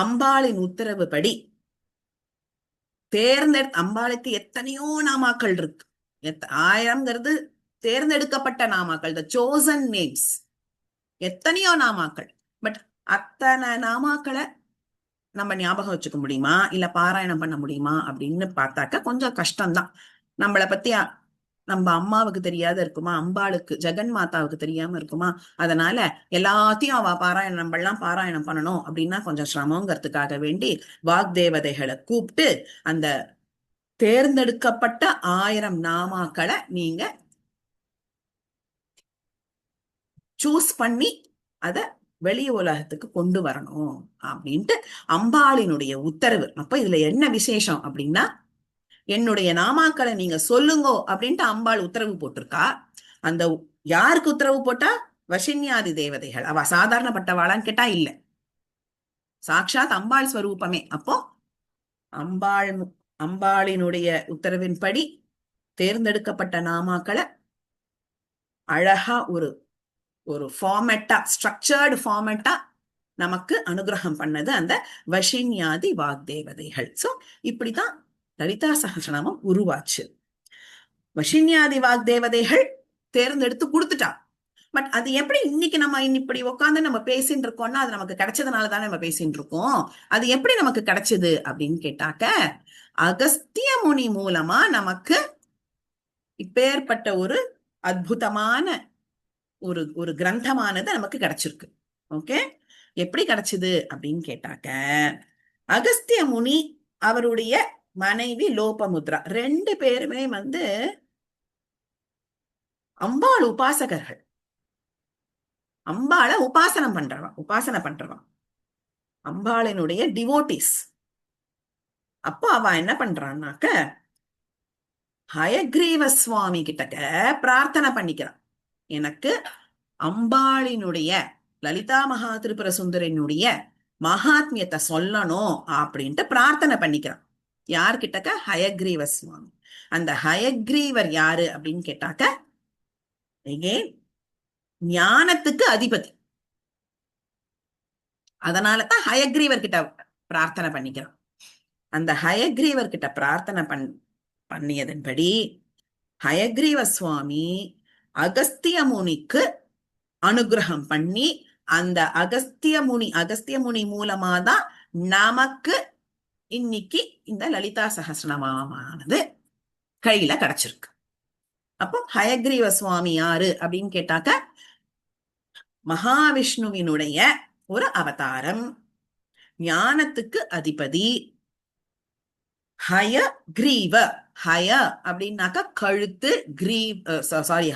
அம்பாளின் உத்தரவு படி அம்பாளுக்கு எத்தனையோ நாமாக்கள் இருக்கு. 1000ங்கிறது தேர்ந்தெடுக்கப்பட்ட நாமாக்கள், த சோசன் நேம்ஸ், எத்தனையோ நாமாக்கள். பட் அத்தனை நாமாக்களை நம்ம ஞாபகம் வச்சுக்க முடியுமா, இல்ல பாராயணம் பண்ண முடியுமா அப்படின்னு பார்த்தாக்க கொஞ்சம் கஷ்டம்தான். நம்மளை பத்தி நம்ம அம்மாவுக்கு தெரியாத இருக்குமா, அம்பாளுக்கு ஜெகன் மாதாவுக்கு தெரியாம இருக்குமா? அதனால எல்லாத்தையும் அவ பாராயணம், நம்ம எல்லாம் பாராயணம் பண்ணணும் அப்படின்னா கொஞ்சம் சிரமங்கிறதுக்காக வேண்டி வாக்தேவதைகளை கூப்பிட்டு அந்த தேர்ந்தெடுக்கப்பட்ட 1000 நாமாக்களை நீங்க சூஸ் பண்ணி அத வெளி உலகத்துக்கு கொண்டு வரணும் அப்படின்ட்டு அம்பாளினுடைய உத்தரவு. அப்ப இதுல என்ன விசேஷம் அப்படின்னா, என்னுடைய நாமாக்களை நீங்க சொல்லுங்கோ அப்படின்ட்டு அம்பாள் உத்தரவு போட்டிருக்கா. அந்த யாருக்கு உத்தரவு போட்டா? வஷின்யாதி தேவதைகள். அவ சாதாரணப்பட்டவாளான்னு கேட்டா இல்ல, சாட்சாத் அம்பாள் ஸ்வரூபமே. அப்போ அம்பாளினுடைய உத்தரவின்படி தேர்ந்தெடுக்கப்பட்ட நாமாக்களை அழகா ஒரு ஒரு ஃபார்மேட்டா, ஸ்ட்ரக்சர்டு ஃபார்மேட்டா நமக்கு அனுகிரகம் பண்ணது அந்த வஷின்யாதி வாக்தேவதைகள். சோ இப்படிதான் லலிதா சகஸ்ரநாமம் உருவாச்சு. வஷின்யாதி வாக்தேவதைகள் தேர்ந்தெடுத்து கொடுத்துட்டா. பட் அது எப்படி இன்னைக்கு நம்ம இப்படி உட்காந்து நம்ம பேசிட்டு இருக்கோம்னா, அது நமக்கு கிடைச்சதுனால தானே நம்ம பேசிட்டு இருக்கோம். அது எப்படி நமக்கு கிடைச்சது அப்படின்னு கேட்டாக்க, அகஸ்திய முனி மூலமா நமக்கு இப்பேற்பட்ட ஒரு அற்புதமான ஒரு ஒரு கிரந்தமானது நமக்கு கிடைச்சிருக்கு. ஓகே, எப்படி கிடைச்சது அப்படின்னு கேட்டாக்க, அகஸ்திய முனி அவருடைய மனைவி லோபமுத்ரா 2 பேருமே வந்து அம்பாள் உபாசகர்கள். அம்பாளை உபாசனை பண்றவன் அம்பாளினுடைய டிவோட்டிஸ். அப்போ அவ என்ன பண்றான்னாக்க, ஹயக்ரீவ சுவாமி கிட்டக்க பிரார்த்தனை பண்ணிக்கிறான், எனக்கு அம்பாளினுடைய லலிதா மகா திரிபுர சுந்தரினுடைய மகாத்மியத்தை சொல்லணும் அப்படின்ட்டு பிரார்த்தனை பண்ணிக்கிறான். யார்கிட்டக்க? ஹயக்ரீவ சுவாமி. அந்த ஹயக்ரீவர் யாரு அப்படின்னு கேட்டாக்க, ஞானத்துக்கு அதிபதி. அதனாலதான் ஹயக்ரீவர் கிட்ட பிரார்த்தனை பண்ணிக்கிறான். அந்த ஹயக்ரீவர் கிட்ட பிரார்த்தனை பண்ணியதன்படி ஹயக்ரீவ சுவாமி அகஸ்திய முனிக்கு அனுகிரகம் பண்ணி, அந்த அகஸ்திய முனி மூலமாதான் நமக்கு இன்னைக்கு இந்த லலிதா சகஸ்ரநாமமானது கையில கிடைச்சிருக்கு. அப்போ ஹயக்ரீவ சுவாமி யாரு அப்படின்னு கேட்டாக்க, மகாவிஷ்ணுவினுடைய ஒரு அவதாரம், ஞானத்துக்கு அதிபதி. ஹயக்ரீவ, ஹய அப்படின்னாக்கா கழுத்து,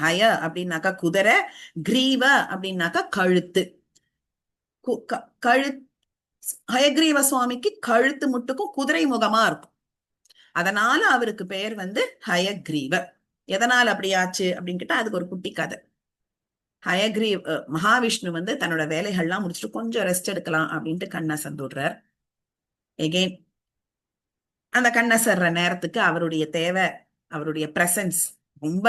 ஹய அப்படின்னாக்கா குதிரை, கிரீவ அப்படின்னாக்கா கழுத்து. ஹயக்ரீவ சுவாமிக்கு கழுத்து முட்டுக்கும் குதிரை முகமா இருக்கும். அதனால அவருக்கு பெயர் வந்து ஹயக்ரீவ. எதனால் அப்படியாச்சு அப்படின்னு கேட்டா அதுக்கு ஒரு குட்டி கதை. மகாவிஷ்ணு வந்து தன்னோட வேலைகள்லாம் முடிச்சுட்டு கொஞ்சம் ரெஸ்ட் எடுக்கலாம் அப்படின்ட்டு கண்ணை சந்துடுறார். எகெயின் அந்த கண்ணசர்ற நேரத்துக்கு அவருடைய தேவை, அவருடைய பிரசன்ஸ் ரொம்ப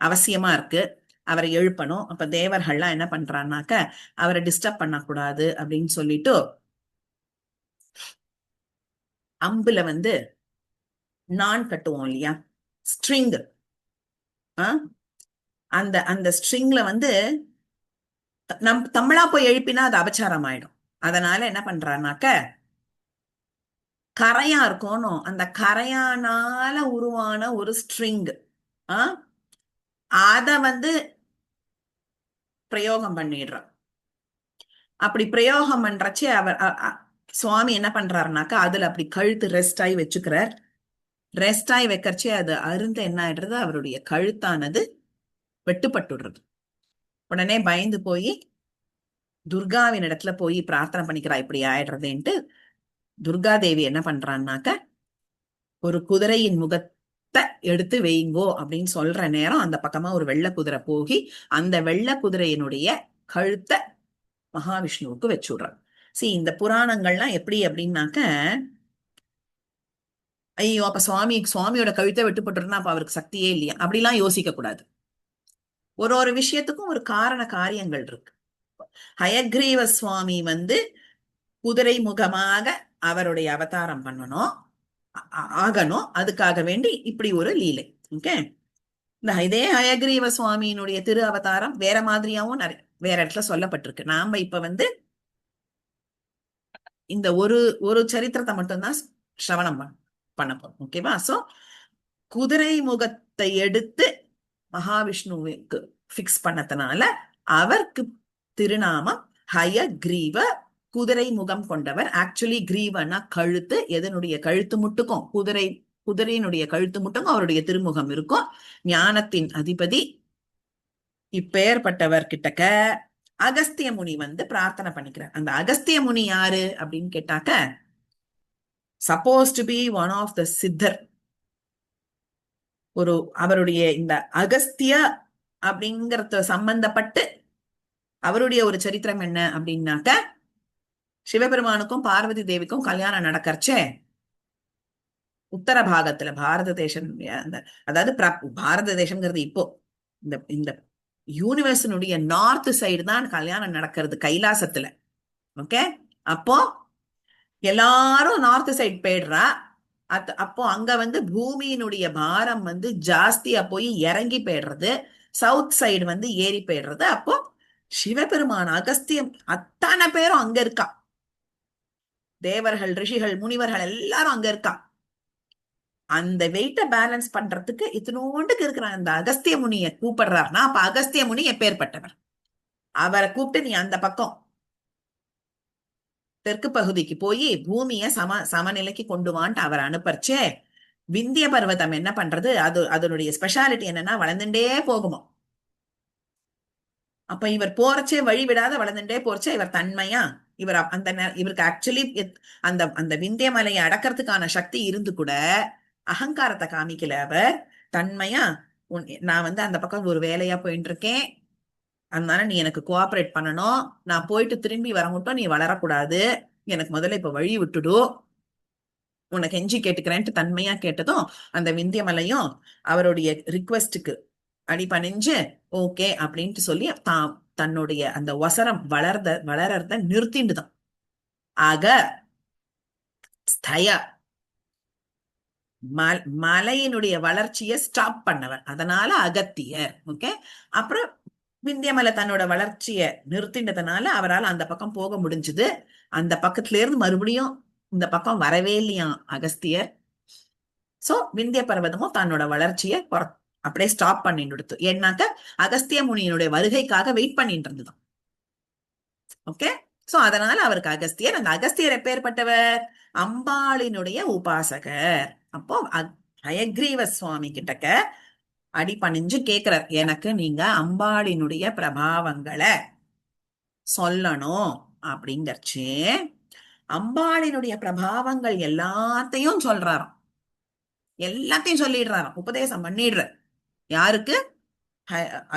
அவசியமா இருக்கு. அவரை எழுப்பணும். அப்ப தேவர்கள்லாம் என்ன பண்றான்னாக்க, அவரை டிஸ்டர்ப் பண்ணக்கூடாது அப்படின்னு சொல்லிட்டு அம்புல வந்து நான் கட்டுவோம் இல்லையா, ஸ்ட்ரிங், அந்த அந்த ஸ்ட்ரிங்ல வந்து தமிழா போய் எழுப்பினா அது அபச்சாரம் ஆயிடும். அதனால என்ன பண்றான்னாக்க, கரையா இருக்கணும், அந்த கரையானால உருவான ஒரு ஸ்ட்ரிங், அத வந்து பிரயோகம் பண்ணிடுறான். அப்படி பிரயோகம் பண்றச்சு அவர் சுவாமி என்ன பண்றாருனாக்கா அதுல அப்படி கழுத்து ரெஸ்ட் ஆகி வச்சுக்கிறார். ரெஸ்ட் ஆகி வைக்கிறச்சே அது அருந்து என்ன ஆயிடுறது, அவருடைய கழுத்தானது வெட்டுப்பட்டுடுறது. உடனே பயந்து போய் துர்காவின் இடத்துல போய் பிரார்த்தனை பண்ணிக்கிறா, இப்படி ஆயிடுறதுன்ட்டு. துர்கா தேவி என்ன பண்றான்னாக்க ஒரு குதிரையின் முகத்தை எடுத்து வைங்கோ அப்படின்னு சொல்ற நேரம் அந்த பக்கமா ஒரு வெள்ளை குதிரை போகி அந்த வெள்ளை குதிரையினுடைய கழுத்தை மகாவிஷ்ணுவுக்கு வச்சு விடுறான். இந்த புராணங்கள்லாம் எப்படி அப்படின்னாக்க, ஐயோ அப்ப சுவாமியோட கழுத்தை வெட்டுப்பட்டுருன்னா அப்ப அவருக்கு சக்தியே இல்லையா அப்படிலாம் யோசிக்க கூடாது. ஒரு விஷயத்துக்கும் ஒரு காரண காரியங்கள் இருக்கு. ஹயக்ரீவ சுவாமி குதிரை முகமாக அவருடைய அவதாரம் பண்ணணும் ஆகணும். அதுக்காக வேண்டி இப்படி ஒரு லீலை. ஓகே, இதே ஹயக்ரீவ சுவாமியினுடைய திரு அவதாரம் வேற மாதிரியாவும் நிறைய வேற இடத்துல சொல்லப்பட்டிருக்கு. நாம இப்ப இந்த ஒரு சரித்திரத்தை மட்டும்தான் சிரவணம் பண்ண போறோம். ஓகேவா? சோ குதிரை முகத்தை எடுத்து மகாவிஷ்ணுவுக்கு பிக்ஸ் பண்ணதுனால அவருக்கு திருநாமம் ஹயக்ரீவ, குதிரை முகம் கொண்டவர். ஆக்சுவலி கிரீவனா கழுத்து, எதனுடைய கழுத்து முட்டுக்கும் குதிரையினுடைய கழுத்து முட்டுக்கும் அவருடைய திருமுகம் இருக்கும். ஞானத்தின் அதிபதி. இப்பேற்பட்டவர் கிட்டக்க அகஸ்திய முனி பிரார்த்தனை பண்ணிக்கிறார். அந்த அகஸ்திய முனி யாரு அப்படின்னு கேட்டாக்க, supposed to be one of the சித்தர். அவருடைய இந்த அகஸ்திய அப்படிங்கறது சம்பந்தப்பட்டு அவருடைய ஒரு சரித்திரம் என்ன அப்படின்னாக்க, சிவபெருமானுக்கும் பார்வதி தேவிக்கும் கல்யாணம் நடக்கறச்சே உத்தர பாகத்துல பாரத தேசம், அதாவது பாரத தேசம்ங்கிறது இப்போ இந்த யூனிவர்ஸினுடைய நார்த் சைடு தான் கல்யாணம் நடக்கிறது, கைலாசத்துல. ஓகே, அப்போ எல்லாரும் நார்த் சைடு போயிடுறா. அப்போ அங்க பூமியினுடைய பாரம் ஜாஸ்தியா போய் இறங்கி போயிடுறது, சவுத் சைடு ஏறி போயிடுறது. அப்போ சிவபெருமான் அகஸ்தியம் அத்தனை பேரும் அங்க இருக்கா. தேவர்கள், ரிஷிகள், முனிவர்கள் எல்லாரும் அங்க இருக்கா. அந்த வெயிட்ட பேலன்ஸ் பண்றதுக்கு இத்தனோண்டுக்கு இருக்கிற அந்த அகஸ்திய முனிய கூப்பிடுறாருன்னா அப்ப அகஸ்திய முனி எப்பேற்பட்டவர்? அவரை கூப்பிட்டு நீ அந்த பக்கம் தெற்கு பகுதிக்கு போய் பூமிய சமநிலைக்கு கொண்டு வான்ட்டு அவர் அனுப்பறச்சே, விந்திய பர்வதம் என்ன பண்றது, அதனுடைய ஸ்பெஷாலிட்டி என்னன்னா வளர்ந்துட்டே போகுமோ. அப்ப இவர் போறச்சே வழி விடாத வளர்ந்துட்டே போறச்சே இவர் தன்மையா, இவருக்கு ஆக்சுவலி அந்த விந்திய மலையை அடக்கிறதுக்கான சக்தி இருந்து கூட அகங்காரத்தை காமிக்கல. அவர் தன்மையா, நான் அந்த பக்கம் ஒரு வேலையா போயிட்டு இருக்கேன், அதனால நீ எனக்கு கோஆபரேட் பண்ணணும், நான் போயிட்டு திரும்பி வர மட்டும் நீ வளரக்கூடாது, எனக்கு முதல்ல இப்ப வழி விட்டுடு, உனக்கு எஞ்சி கேட்டுக்கிறேன்ட்டு தன்மையா கேட்டதும் அந்த விந்தியமலையும் அவருடைய ரிக்வெஸ்டுக்கு அடிபணிஞ்சு ஓகே அப்படின்ட்டு சொல்லி தன்னுடைய அந்த வசரம் வளரத நிறுத்திண்டுதான். ஆக ஸ்தய மலையினுடைய வளர்ச்சியை ஸ்டாப் பண்ணவர், அதனால அகத்தியர். ஓகே, அப்புறம் விந்தியமலை தன்னோட வளர்ச்சியை நிறுத்தினதுனால அவரால் அந்த பக்கம் போக முடிஞ்சது. அந்த பக்கத்துல இருந்து மறுபடியும் இந்த பக்கம் வரவே இல்லையா அகஸ்தியர். சோ விந்திய பர்வதமும் தன்னோட வளர்ச்சியை அப்படியே ஸ்டாப் பண்ணிட்டு கொடுத்து, ஏன்னாக்க அகஸ்திய முனியினுடைய வருகைக்காக வெயிட் பண்ணிட்டு இருந்ததும். ஓகே, சோ அதனால அவருக்கு அகஸ்தியர். அந்த அகஸ்தியர் எப்பேற்பட்டவர்? அம்பாளினுடைய உபாசகர். அப்போ ஹயக்ரீவ சுவாமி கிட்டக்க அடிபணிஞ்சு கேக்குறார், எனக்கு நீங்க அம்பாளினுடைய பிரபாவங்களை சொல்லணும் அப்படிங்கறச்சு. அம்பாளினுடைய பிரபாவங்கள் எல்லாத்தையும் சொல்றாராம், எல்லாத்தையும் சொல்லிடுறாராம், உபதேசம் பண்ணிடுற. யாருக்கு?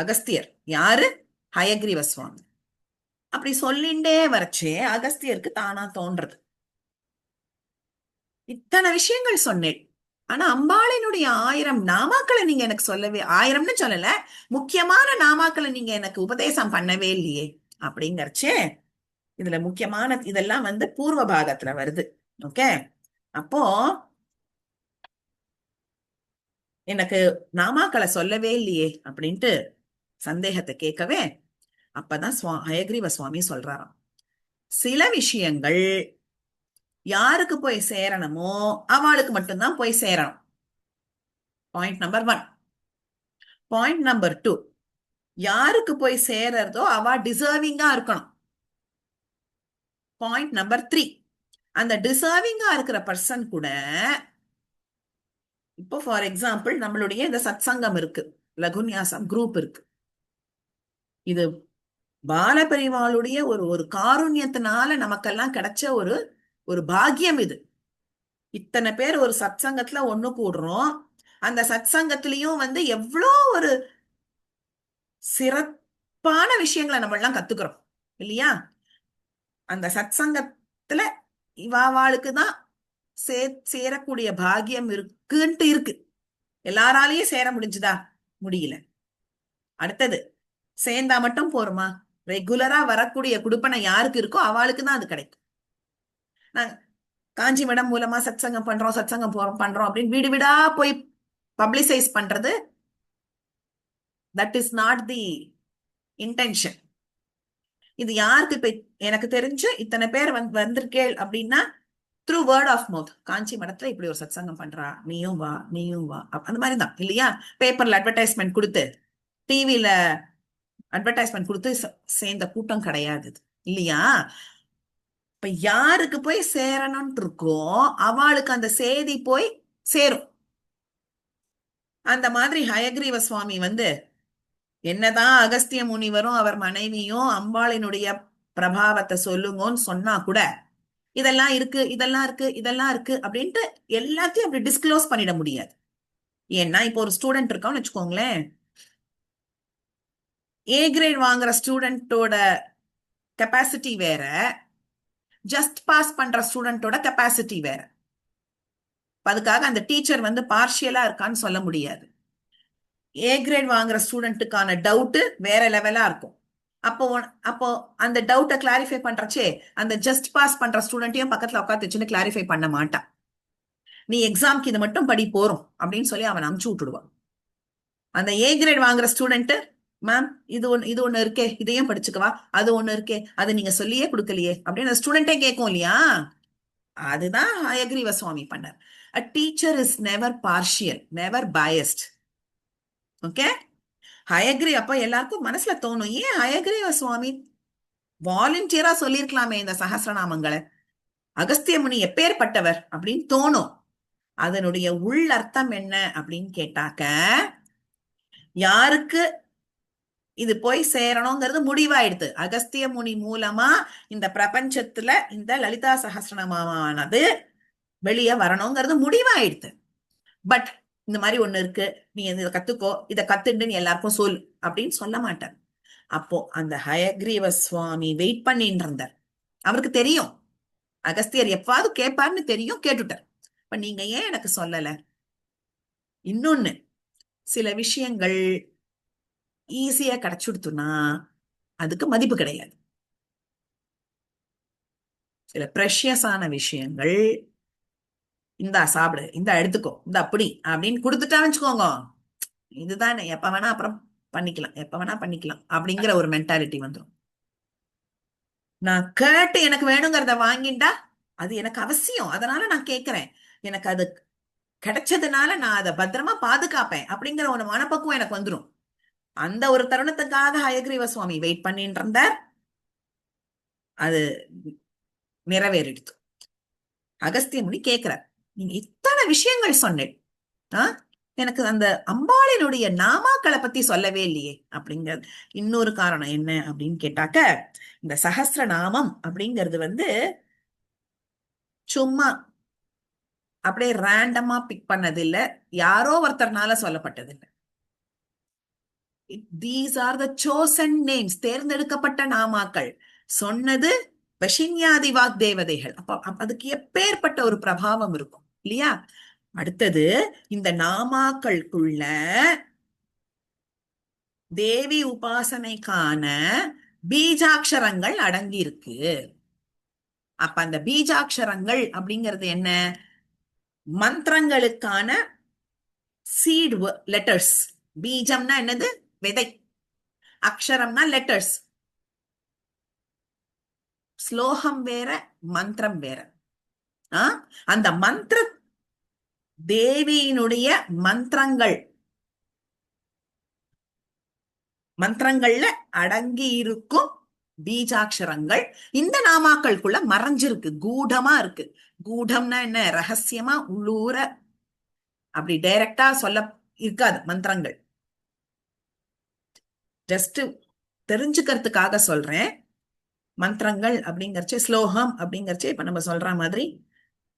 அகஸ்தியர். யாரு? ஹயக்ரீவ சுவாமி. அப்படி சொல்லிண்டே வரச்சே அகஸ்தியருக்கு தானா தோன்றது, இத்தனை விஷயங்கள் சொன்னேன், ஆனா அம்பாளினுடைய 1000 நாமாக்களை நீங்க எனக்கு சொல்லவே, 1000ன்னு சொல்லல, முக்கியமான நாமாக்களை நீங்க எனக்கு உபதேசம் பண்ணவே இல்லையே அப்படிங்கறச்சே. இதுல முக்கியமான இதெல்லாம் பூர்வ பாகத்துல வருது. ஓகே, அப்போ எனக்கு நாமாக்களை சொல்லவே இல்லையே அப்படின்ட்டு சந்தேகத்தை கேட்கவே, அப்பதான் ஹயக்ரீவ சுவாமி சொல்றாராம், சில விஷயங்கள் யாருக்கு போய் சேரணுமோ அவளுக்கு மட்டும்தான் போய் சேரணும். Point number 1. பாயிண்ட் நம்பர் 2, யாருக்கு போய் சேரறதோ அவ டிசர்விங்கா இருக்கணும். பாயிண்ட் நம்பர் 3, அந்த டிசர்விங்கா இருக்கிற பர்சன் கூட, இப்போ ஃபார் எக்ஸாம்பிள் நம்மளுடைய இந்த சத்சங்கம் இருக்கு, லகுன்யாசம் குரூப் இருக்கு. இது பாலபெரிவாளுடைய ஒரு ஒரு காருண்யத்தினால நமக்கெல்லாம் கிடைச்ச ஒரு ஒரு பாக்கியம் இது. இத்தனை பேர் ஒரு சத்சங்கத்துல ஒண்ணு கூடுறோம். அந்த சத்சங்கத்திலயும் எவ்வளோ ஒரு சிறப்பான விஷயங்களை நம்ம எல்லாம் கத்துக்கிறோம் இல்லையா? அந்த சத்சங்கத்துல இவாளுக்கு தான் சேரக்கூடிய பாக்கியம் இருக்குன்ட்டு இருக்கு. எல்லாராலையும் சேர முடிஞ்சுதா? முடியல. அடுத்தது, சேர்ந்தா மட்டும் போருமா? ரெகுலரா வரக்கூடிய குடுப்பனை யாருக்கு இருக்கோ அவளுக்கு தான் அது கிடைக்கும். நாங்க காஞ்சி மடம் மூலமா சத்சங்கம் பண்றோம், சத்சங்கம் பண்றோம் அப்படின்னு வீடு வீடா போய் பப்ளிசைஸ் பண்றது, that is not the intention. இது யாருக்கு இப்ப எனக்கு தெரிஞ்சு இத்தனை பேர் வந்திருக்கேள் அப்படின்னா த்ரூ வேர்ட் ஆஃப் மவுத். காஞ்சி மடத்துல இப்படி ஒரு சத்சங்கம் பண்றா, நீயும் வா நீயும் வா, அந்த மாதிரிதான் இல்லையா? பேப்பர்ல அட்வர்டைஸ்மெண்ட் கொடுத்து, டிவில அட்வர்டைஸ்மெண்ட் கொடுத்து சேர்ந்த கூட்டம் கிடையாது இல்லையா? இப்ப யாருக்கு போய் சேரணும்னு இருக்கோ அவளுக்கு அந்த செய்தி போய் சேரும். அந்த மாதிரி ஹயக்ரீவ சுவாமி என்னதான் அகஸ்திய முனிவரும் அவர் மனைவியும் அம்பாளினுடைய பிரபாவத்தை சொல்லுங்கன்னு சொன்னா கூட, இதெல்லாம் இருக்கு இதெல்லாம் இருக்கு இதெல்லாம் இருக்கு அப்படின்ட்டு எல்லாத்தையும் அப்படி டிஸ்க்ளோஸ் பண்ணிட முடியாது. ஏன்னா இப்போ ஒரு ஸ்டூடெண்ட் இருக்கான்னு வச்சுக்கோங்களேன், ஏ கிரேட் வாங்குற ஸ்டூடெண்டோட கெப்பாசிட்டி வேற, ஜஸ்ட் பாஸ் பண்ற ஸ்டூடெண்டோட கெப்பாசிட்டி வேற. அதுக்காக அந்த டீச்சர் பார்ஷியலா இருக்கான்னு சொல்ல முடியாது. ஏ கிரேட் வாங்குற ஸ்டூடெண்ட்டுக்கான டவுட் வேற லெவலா இருக்கும். அப்போ அப்போ அந்த டவுட்டை கிளாரிஃபை பண்றச்சே அந்த ஜஸ்ட் பாஸ் பண்ற ஸ்டூடெண்ட்டையும் பக்கத்துல உட்காந்து வச்சுன்னு கிளாரிஃபை பண்ண மாட்டான். நீ எக்ஸாம்க்கு இது மட்டும் படி போறோம் அப்படின்னு சொல்லி அவன் அமுச்சு விட்டுடுவான். அந்த ஏ கிரேட் வாங்குற ஸ்டூடெண்ட், மேம் இது ஒண்ணு இருக்கே, இதையும் படிச்சுக்கவா, அது ஒண்ணு இருக்கே, அது நீங்க சொல்லியே கொடுக்கலையே அப்படின்னு அந்த ஸ்டூடெண்டே கேட்கும் இல்லையா? அதுதான் ஹயக்ரீவ சுவாமி பண்ணார். A teacher is never partial, never biased. Okay? ஹயக்ரி அப்ப எல்லாருக்கும் மனசுல தோணும், ஏன் ஹயக்ரீவ சுவாமி வாலண்டியரா சொல்லிருக்கலாமே இந்த சஹஸ்ரநாமங்களை, அகஸ்திய முனி எப்பேற்பட்டவர் அப்படின்னு தோணும். அதனுடைய உள் அர்த்தம் என்ன அப்படின்னு கேட்டாக்க, யாருக்கு இது போய் சேரணுங்கிறது முடிவாயிடுது. அகஸ்திய முனி மூலமா இந்த பிரபஞ்சத்துல இந்த லலிதா சஹஸ்ரநாமானது வெளியே வரணுங்கிறது முடிவாயிடுது. பட் இந்த மாதிரி ஒண்ணு இருக்கு, நீ இதை கத்துக்கோ, இதை கத்துண்டு நீ எல்லாருக்கும் சொல் அப்படின்னு சொல்ல மாட்டார். அப்போ அந்த ஹயக்ரீவ சுவாமி வெயிட் பண்ணிட்டு இருந்தார். அவருக்கு தெரியும் அகஸ்தியர் எப்பாவது கேட்பார்னு தெரியும், கேட்டுட்டார். இப்ப நீங்க ஏன் எனக்கு சொல்லல? இன்னொன்னு, சில விஷயங்கள் ஈஸியா கிடைச்சுடுத்துனா அதுக்கு மதிப்பு கிடையாது. சில ப்ரெஷியஸான விஷயங்கள், இந்தா சாப்பிடு, இந்தா எடுத்துக்கோ, இந்த அப்படி அப்படின்னு கொடுத்துட்டா வச்சுக்கோங்க, இதுதானே எப்ப வேணா அப்புறம் பண்ணிக்கலாம், எப்ப வேணா பண்ணிக்கலாம் அப்படிங்கிற ஒரு மென்டாலிட்டி வந்துடும். நான் கேட்டு எனக்கு வேணுங்கிறத வாங்கிண்டா அது எனக்கு அவசியம், அதனால நான் கேட்கிறேன், எனக்கு அது கிடைச்சதுனால நான் அதை பத்திரமா பாதுகாப்பேன் அப்படிங்கிற ஒரு மனப்பக்குவம் எனக்கு வந்துடும். அந்த ஒரு தருணத்துக்காக ஹயக்ரீவ சுவாமி வெயிட் பண்ணிட்டு இருந்தார். அது நிறைவேறிடுது. அகஸ்திய முனி கேட்கிறார், நீங்க இத்தனை விஷயங்கள் சொன்னேன், எனக்கு அந்த அம்பாளினுடைய நாமாக்களை பத்தி சொல்லவே இல்லையே அப்படிங்கிறது. இன்னொரு காரணம் என்ன அப்படின்னு கேட்டாக்க, இந்த சஹஸ்ர நாமம் அப்படிங்கிறது சும்மா அப்படியே ரேண்டமா பிக் பண்ணது இல்ல, யாரோ ஒருத்தர்னால சொல்லப்பட்டது இல்லை. These are the chosen names, தேர்ந்தெடுக்கப்பட்ட நாமாக்கள். சொன்னது வஷின்யாதி வாக் தேவதைகள். அப்ப அதுக்கு எப்பேற்பட்ட ஒரு பிரபாவம் இருக்கும் இல்லையா? அடுத்தது, இந்த நாமாக்களுக்குள்ள தேவி உபாசனைக்கான பீஜாட்சரங்கள் அடங்கி இருக்கு. அப்ப அந்த பீஜாட்சரங்கள் அப்படிங்கிறது என்ன? மந்திரங்களுக்கான சீட் லெட்டர்ஸ். பீஜம்னா என்னது? விதை. அக்ஷரம்னா லெட்டர்ஸ். ஸ்லோகம் வேற, மந்திரம் வேற. அந்த மந்திர தேவியினுடைய மந்திரங்கள்ல அடங்கி இருக்கும் பீஜாட்சரங்கள் இந்த நாமாக்களுக்குள்ள மறைஞ்சிருக்கு, கூடமா இருக்கு. கூடம்னா என்ன? ரகசியமா உள்ளூர அப்படி டைரக்டா சொல்ல இருக்காது மந்திரங்கள். ஜஸ்ட் தெரிஞ்சுக்கிறதுக்காக சொல்றேன். மந்திரங்கள் அப்படிங்கறச்சே, ஸ்லோகம் அப்படிங்கறச்சே இப்ப நம்ம சொல்ற மாதிரி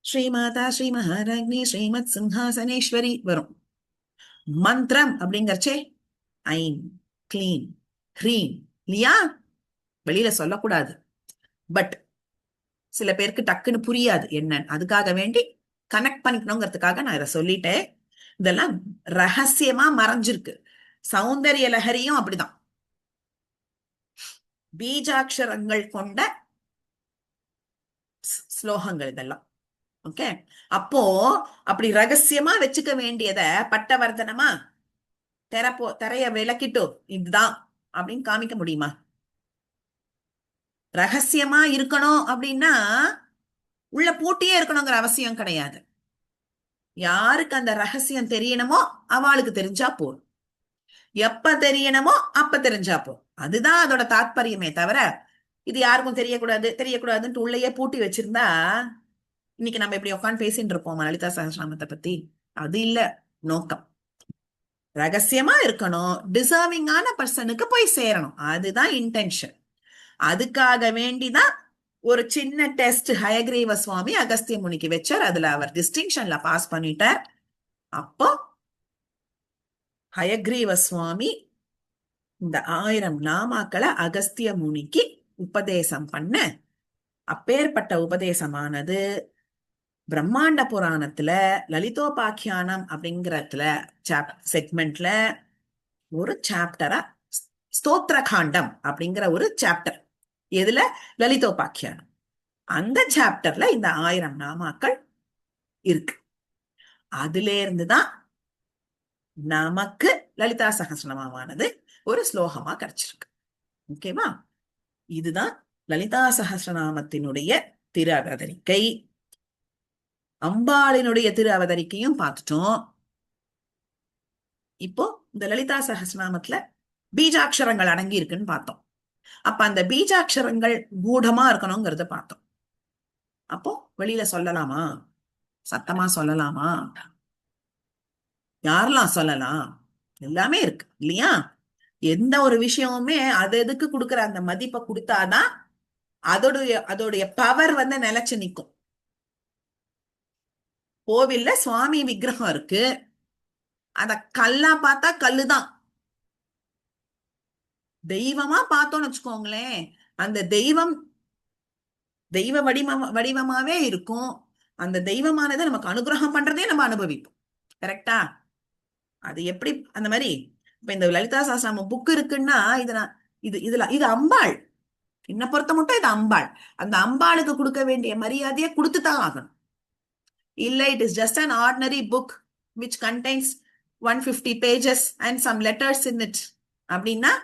ஸ்ரீமாதா ஸ்ரீ மகாராஜ்னி ஸ்ரீமத் சிம்ஹாசனேஸ்வரி வரும். மந்திரம் அப்படிங்கறச்சே ஐம் கிளீம் ஹ்ரீம் இல்லையா? வெளியில சொல்லக்கூடாது. பட் சில பேருக்கு டக்குன்னு புரியாது என்னன்னு, அதுக்காக வேண்டி கனெக்ட் பண்ணிக்கணுங்கிறதுக்காக நான் இதை சொல்லிட்டேன். இதெல்லாம் ரகசியமா மறைஞ்சிருக்கு. சௌந்தரிய லஹரியும் அப்படிதான், பீஜாட்சரங்கள் கொண்ட ஸ்லோகங்கள் இதெல்லாம். ஓகே, அப்போ அப்படி ரகசியமா வச்சுக்க வேண்டியத பட்டவர்த்தனமா தரைய விளக்கிட்டு இதுதான் அப்படின்னு காமிக்க முடியுமா? ரகசியமா இருக்கணும் அப்படின்னா உள்ள பூட்டியே இருக்கணுங்கிற அவசியம் கிடையாது. யாருக்கு அந்த ரகசியம் தெரியணுமோ அவளுக்கு தெரிஞ்சா போதும். எப்ப தெரியணுமோ அப்ப தெரிஞ்சா போதும். அதுதான் அதோட தாத்பரியமே தவிர, இது யாருக்கும் தெரியக்கூடாது தெரியக்கூடாதுன்ட்டு உள்ளேயே பூட்டி வச்சிருந்தா இன்னைக்கு நம்ம இப்படி உட்காந்து பேசிட்டு இருப்போம் லலிதா சகஸ்ரநாமத்தை பத்தி. அது இல்ல நோக்கம். ரகசியமா இருக்கணும், டிசர்விங்கான பர்சனுக்கு போய் சேரணும், அதுதான் இன்டென்ஷன். அதுக்காக வேண்டிதான் ஒரு சின்ன டெஸ்ட் ஹயக்ரீவ சுவாமி அகஸ்திய முனிக்கு வச்சார். அதுல அவர் டிஸ்டிங்ஷன்ல பாஸ் பண்ணிட்டார். அப்போ ஹயக்ரீவ சுவாமி இந்த 1000 நாமாக்களை அகஸ்திய முனிக்கு உபதேசம் பண்ண, அப்பேற்பட்ட உபதேசமானது பிரம்மாண்ட புராணத்துல லலிதோபாக்கியானம் அப்படிங்கறதுல செக்மெண்ட்ல ஒரு சாப்டரா, ஸ்தோத்திர காண்டம் அப்படிங்கிற ஒரு சாப்டர், எதுல? லலிதோபாக்கியானம். அந்த சாப்டர்ல இந்த 1000 நாமாக்கள் இருக்கு. அதுல இருந்துதான் நமக்கு லலிதா சகஸ்ரநாமமானது ஒரு ஸ்லோகமா கிடைச்சிருக்கு. ஓகேவா? இதுதான் லலிதா சகஸ்ரநாமத்தினுடைய திரு அவதரிக்கை. அம்பாளினுடைய திரு அவதரிக்கையும் பார்த்துட்டோம். இப்போ இந்த லலிதா சகஸ்ரநாமத்துல பீஜாட்சரங்கள் அடங்கி இருக்குன்னு பார்த்தோம். அப்ப அந்த பீஜாட்சரங்கள் கூடமா இருக்கணுங்கிறத பார்த்தோம். அப்போ வெளியில சொல்லலாமா? சத்தமா சொல்லலாமா? யாரெல்லாம் சொல்லலாம்? எல்லாமே இருக்கு இல்லையா? எந்த ஒரு விஷயமுமே அது எதுக்கு கொடுக்குற அந்த மதிப்பை கொடுத்தாதான் அதோடைய பவர் நிலைச்சு நிக்கும். கோவில்ல சுவாமி விக்கிரகம் இருக்கு, அத கல்லா பார்த்தா கல்லுதான். தெய்வமா பார்த்தோம்னு வச்சுக்கோங்களேன், அந்த தெய்வம் தெய்வ வடிவமாவே இருக்கும். அந்த தெய்வமானதை நமக்கு அனுகிரகம் பண்றதே நம்ம அனுபவிப்போம். கரெக்டா? அது எப்படி அந்த மாதிரி இப்ப இந்த லலிதா சகஸ்ரநாமம் புக் இருக்குன்னா இது அம்பாள். என்ன பொறுத்த மட்டும் இது அம்பாள். அந்த அம்பாளுக்கு கொடுக்க வேண்டிய மரியாதையை கொடுத்துதான் ஆகணும். இல்ல it is just an ordinary book which contains 150 pages and some letters in it அப்படின்னா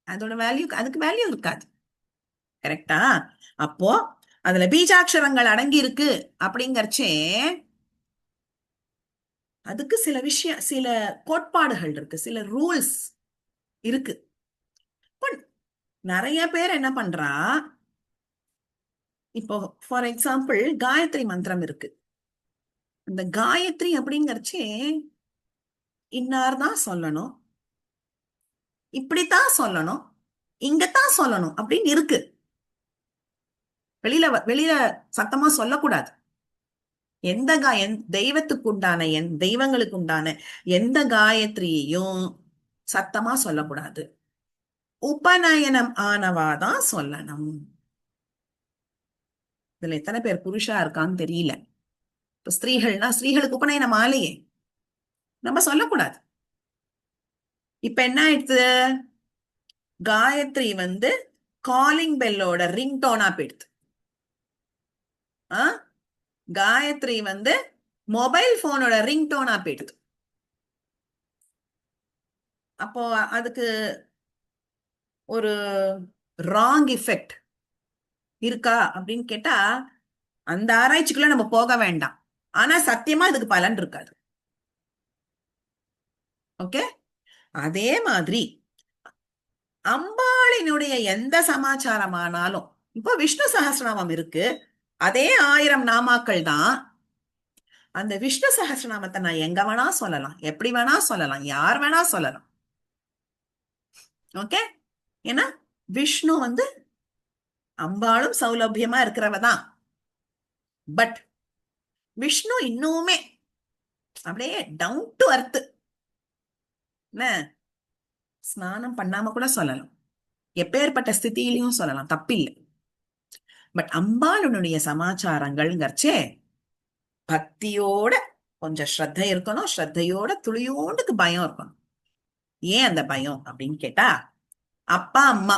அதோட வேல்யூ, அதுக்கு வேல்யூ இருக்காது. கரெக்டா? அப்போ அதுல பீஜாட்சரங்கள் அடங்கி இருக்கு அப்படிங்கறச்சே அதுக்கு சில விஷயம், சில கோட்பாடுகள் இருக்கு, சில ரூல்ஸ் இருக்கு. நிறைய பேர் என்ன பண்றா, இப்போ ஃபார் எக்ஸாம்பிள் காயத்ரி மந்திரம் இருக்கு. அந்த காயத்ரி அப்படிங்கறச்சே இன்னார் தான் சொல்லணும், இப்படித்தான் சொல்லணும், இங்கத்தான் சொல்லணும் அப்படின்னு இருக்கு. வெளியில வெளியில சத்தமா சொல்லக்கூடாது. எந்த தெய்வத்துக்கு உண்டான தெய்வங்களுக்கு உண்டான எந்த காயத்ரியையும் சத்தமா சொல்லக்கூடாது. உபநயனம் ஆனவாதான் சொல்லணும். இதுல எத்தனை பேர் புருஷா இருக்கான்னு தெரியல. இப்ப ஸ்திரீகள்னா ஸ்திரீகளுக்கு உபநயனம் ஆலையே, நம்ம சொல்லக்கூடாது. இப்ப என்ன ஆயிடுச்சு, காயத்ரி காலிங் பெல்லோட ரிங் டோனா போயிடுது. காயத்ரி மொபைல் போனோட ரிங் டோனா போயிடுது. அப்போ அதுக்கு ஒரு ராங் எஃபெக்ட் இருக்கா அப்படின்னு கேட்டா அந்த ஆராய்ச்சிக்குள்ள நம்ம போக வேண்டாம். ஆனா சத்தியமா இதுக்கு பலன் இருக்காது. ஓகே, அதே மாதிரி அம்பாள் அம்பாளினுடைய எந்த சமாச்சாரமானாலும், இப்போ விஷ்ணு சஹஸ்ரநாமம் இருக்கு, அதே 1000 நாமாக்கள் தான். அந்த விஷ்ணு சஹஸ்ரநாமத்தை நான் எங்க வேணா சொல்லலாம், எப்படி வேணா சொல்லலாம், யார் வேணா சொல்லலாம். ஓகே, ஏன்னா விஷ்ணு வந்து அம்பாளும் சௌலபியமா இருக்கிறவ தான். பட் விஷ்ணு இன்னுமே அப்படியே டவுன் டு அர்த், என்ன, ஸ்நானம் பண்ணாம கூட சொல்லலாம், எப்பேற்பட்ட ஸ்திதியிலையும் சொல்லலாம், தப்பில்லை. பட் அம்பாளுடைய சமாச்சாரங்கள்ங்கிறச்சே பக்தியோட கொஞ்சம் ஸ்ரத்தை இருக்கணும், ஸ்ரத்தையோட துளியோண்டுக்கு பயம் இருக்கணும். ஏன் அந்த பயம் அப்படின்னு கேட்டா, அப்பா அம்மா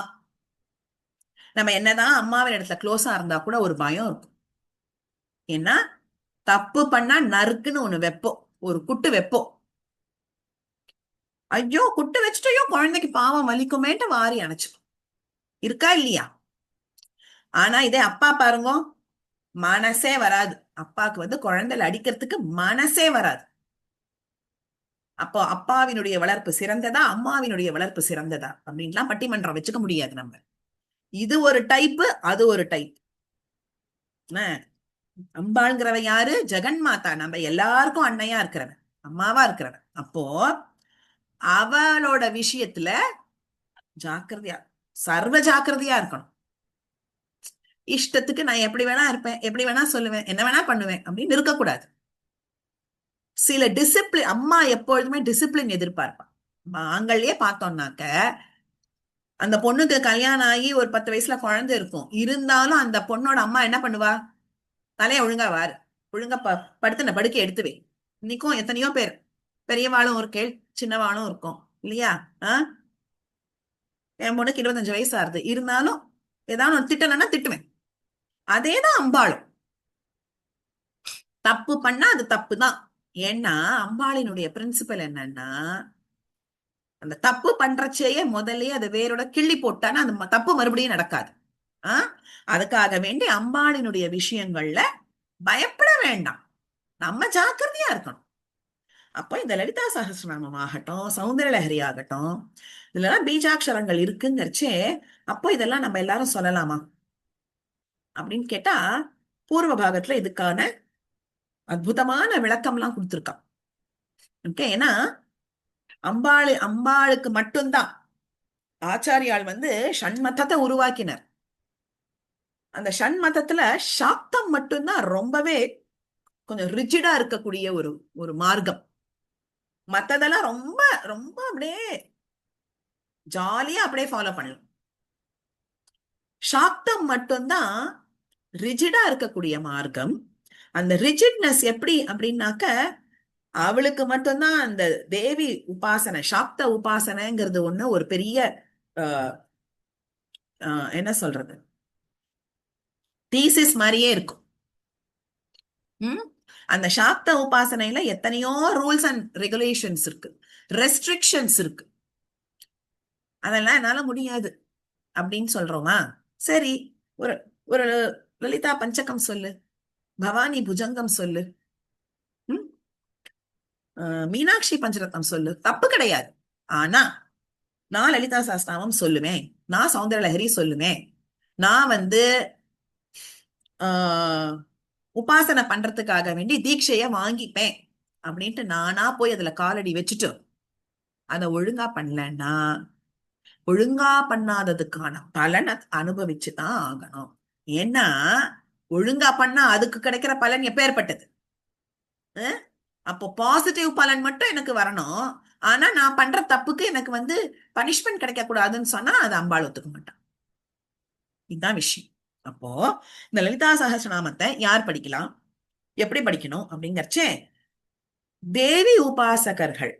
நம்ம என்னதான் அம்மாவின் இடத்துல க்ளோஸா இருந்தா கூட ஒரு பயம் இருக்கும். ஏன்னா தப்பு பண்ணா நறுக்குன்னு ஒண்ணு வைப்போம், ஒரு குட்டு வைப்போம். ஐயோ குட்டு வச்சுட்டோ, குழந்தைக்கு பாவம் வலிக்குமேட்டு வாரி அணைச்சுக்கும், இருக்கா இல்லையா? ஆனா இதே அப்பா பாருங்க, மனசே வராது. அப்பாவுக்கு வந்து குழந்தைல அடிக்கிறதுக்கு மனசே வராது. அப்போ அப்பாவினுடைய வளர்ப்பு சிறந்ததா, அம்மாவினுடைய வளர்ப்பு சிறந்ததா அப்படின்லாம் பட்டிமன்றம் வச்சுக்க முடியாது நம்ம. இது ஒரு டைப்பு, அது ஒரு டைப். அம்பாள்ங்கிறவ யாரு? ஜெகன் மாதா, நம்ம எல்லாருக்கும் அன்னையா இருக்கிறவன், அம்மாவா இருக்கிறவன். அப்போ அவளோட விஷயத்துல ஜாக்கிரதையா, சர்வ ஜாக்கிரதையா இருக்கணும். இஷ்டத்துக்கு நான் எப்படி வேணா இருப்பேன், எப்படி வேணா சொல்லுவேன், என்ன வேணா பண்ணுவேன் அப்படின்னு இருக்கக்கூடாது. சில டிசிப்ளின், அம்மா எப்பொழுதுமே டிசிப்ளின் எதிர்பார்ப்பான். ஆண்கள்லயே பார்த்தோம்னாக்க, அந்த பொண்ணுக்கு கல்யாணம் ஆகி ஒரு 10 வயசுல குழந்தை இருக்கும், இருந்தாலும் அந்த பொண்ணோட அம்மா என்ன பண்ணுவா? தலைய ஒழுங்கா வாரு, ஒழுங்கா படுத்துன படுக்கை எடுத்து வை. இன்னைக்கும் எத்தனையோ பேர், பெரியவாளும் ஒரு கேள், சின்னவாளும் இருக்கும் இல்லையா? என் பொண்ணுக்கு 25 வயசு ஆறுது, இருந்தாலும் ஏதாவது ஒரு திட்டணும்னா திட்டுவேன். அதேதான் அம்பாளும். தப்பு பண்ணா அது தப்பு தான். ஏன்னா அம்பாளினுடைய பிரின்சிபல் என்னன்னா, அந்த தப்பு பண்றச்சேயே முதல்லயே அதை வேரோட கிள்ளி போட்டானா அந்த தப்பு மறுபடியும் நடக்காது. அதுக்காக வேண்டி அம்பாளினுடைய விஷயங்கள்ல பயப்பட வேண்டாம், நம்ம ஜாக்கிரதையா இருக்கணும். அப்போ இந்த லலிதா சஹஸ்ரநாமம் ஆகட்டும், சௌந்தரலஹரி ஆகட்டும், இதுலலாம் பீஜாட்சரங்கள் இருக்குங்கிறச்சே, அப்போ இதெல்லாம் நம்ம எல்லாரும் சொல்லலாமா அப்படின்னு கேட்டா, பூர்வ பாகத்துல இதுக்கான அற்புதமான விளக்கம்லாம் கொடுத்திருக்கான். ஓகே, ஏன்னா அம்பாளுக்கு மட்டும்தான் ஆச்சாரியால் வந்து ஷண்மதத்தை உருவாக்கினர். அந்த ஷண்மதத்துல சாக்தம் மட்டும்தான் ரொம்பவே கொஞ்சம் ரிஜிடா இருக்கக்கூடிய ஒரு ஒரு மார்க்கம். மத்ததெல்லாம் ரொம்ப ரொம்ப அப்படியே ஜாலியா அப்படியே ஃபாலோ பண்ணலாம். சாக்தம் மட்டும்தான் ரிஜிடா இருக்கக்கூடிய மார்க்கம். அந்த ரிஜிட்னஸ் எப்படி அப்படின்னாக்க, அவளுக்கு மட்டும்தான் அந்த தேவி உபாசனை, சாக்த உபாசனைங்கிறது ஒண்ணு ஒரு பெரிய என்ன சொல்றது, தீசிஸ் மாதிரியே இருக்கும். அந்த சாக்த உபாசனையில எத்தனையோ ரூல்ஸ் அண்ட் ரெகுலேஷன்ஸ் இருக்கு, ரெஸ்ட்ரிக்ஷன்ஸ் இருக்கு. அதெல்லாம் என்னால முடியாது அப்படின்னு சொல்றோமா? சரி, ஒரு ஒரு லலிதா பஞ்சகம் சொல்லு, பவானி புஜங்கம் சொல்லு, மீனாட்சி பஞ்சரத்னம் சொல்லு, தப்பு கிடையாது. ஆனா நான் லலிதா சாஸ்திராமம் சொல்லுவேன், நான் சௌந்தரலஹரி சொல்லுவேன், நான் வந்து உபாசனை பண்றதுக்காக வேண்டி தீட்சைய வாங்கிப்பேன் அப்படின்ட்டு நானா போய் அதுல காலடி வச்சுட்டு அதை ஒழுங்கா பண்ணலன்னா, ஒழுங்கா பண்ணாததுக்கான பலனை அனுபவிச்சுதான் ஆகணும். ஏன்னா ஒழுங்கா பண்ணா அதுக்கு கிடைக்கிற பலன் எப்பேற்பட்டது. அப்போ பாசிட்டிவ் பலன் மட்டும் எனக்கு வரணும், ஆனா நான் பண்ற தப்புக்கு எனக்கு வந்து பனிஷ்மெண்ட் கிடைக்க கூடாதுன்னு சொன்னா அது அம்பாள் ஒத்துக்க மாட்டான். இதுதான் விஷயம். அப்போ இந்த லலிதா சஹஸ்ரநாமத்தை யார் படிக்கலாம், எப்படி படிக்கணும் அப்படிங்கறச்சே, தேவி உபாசகர்கள்,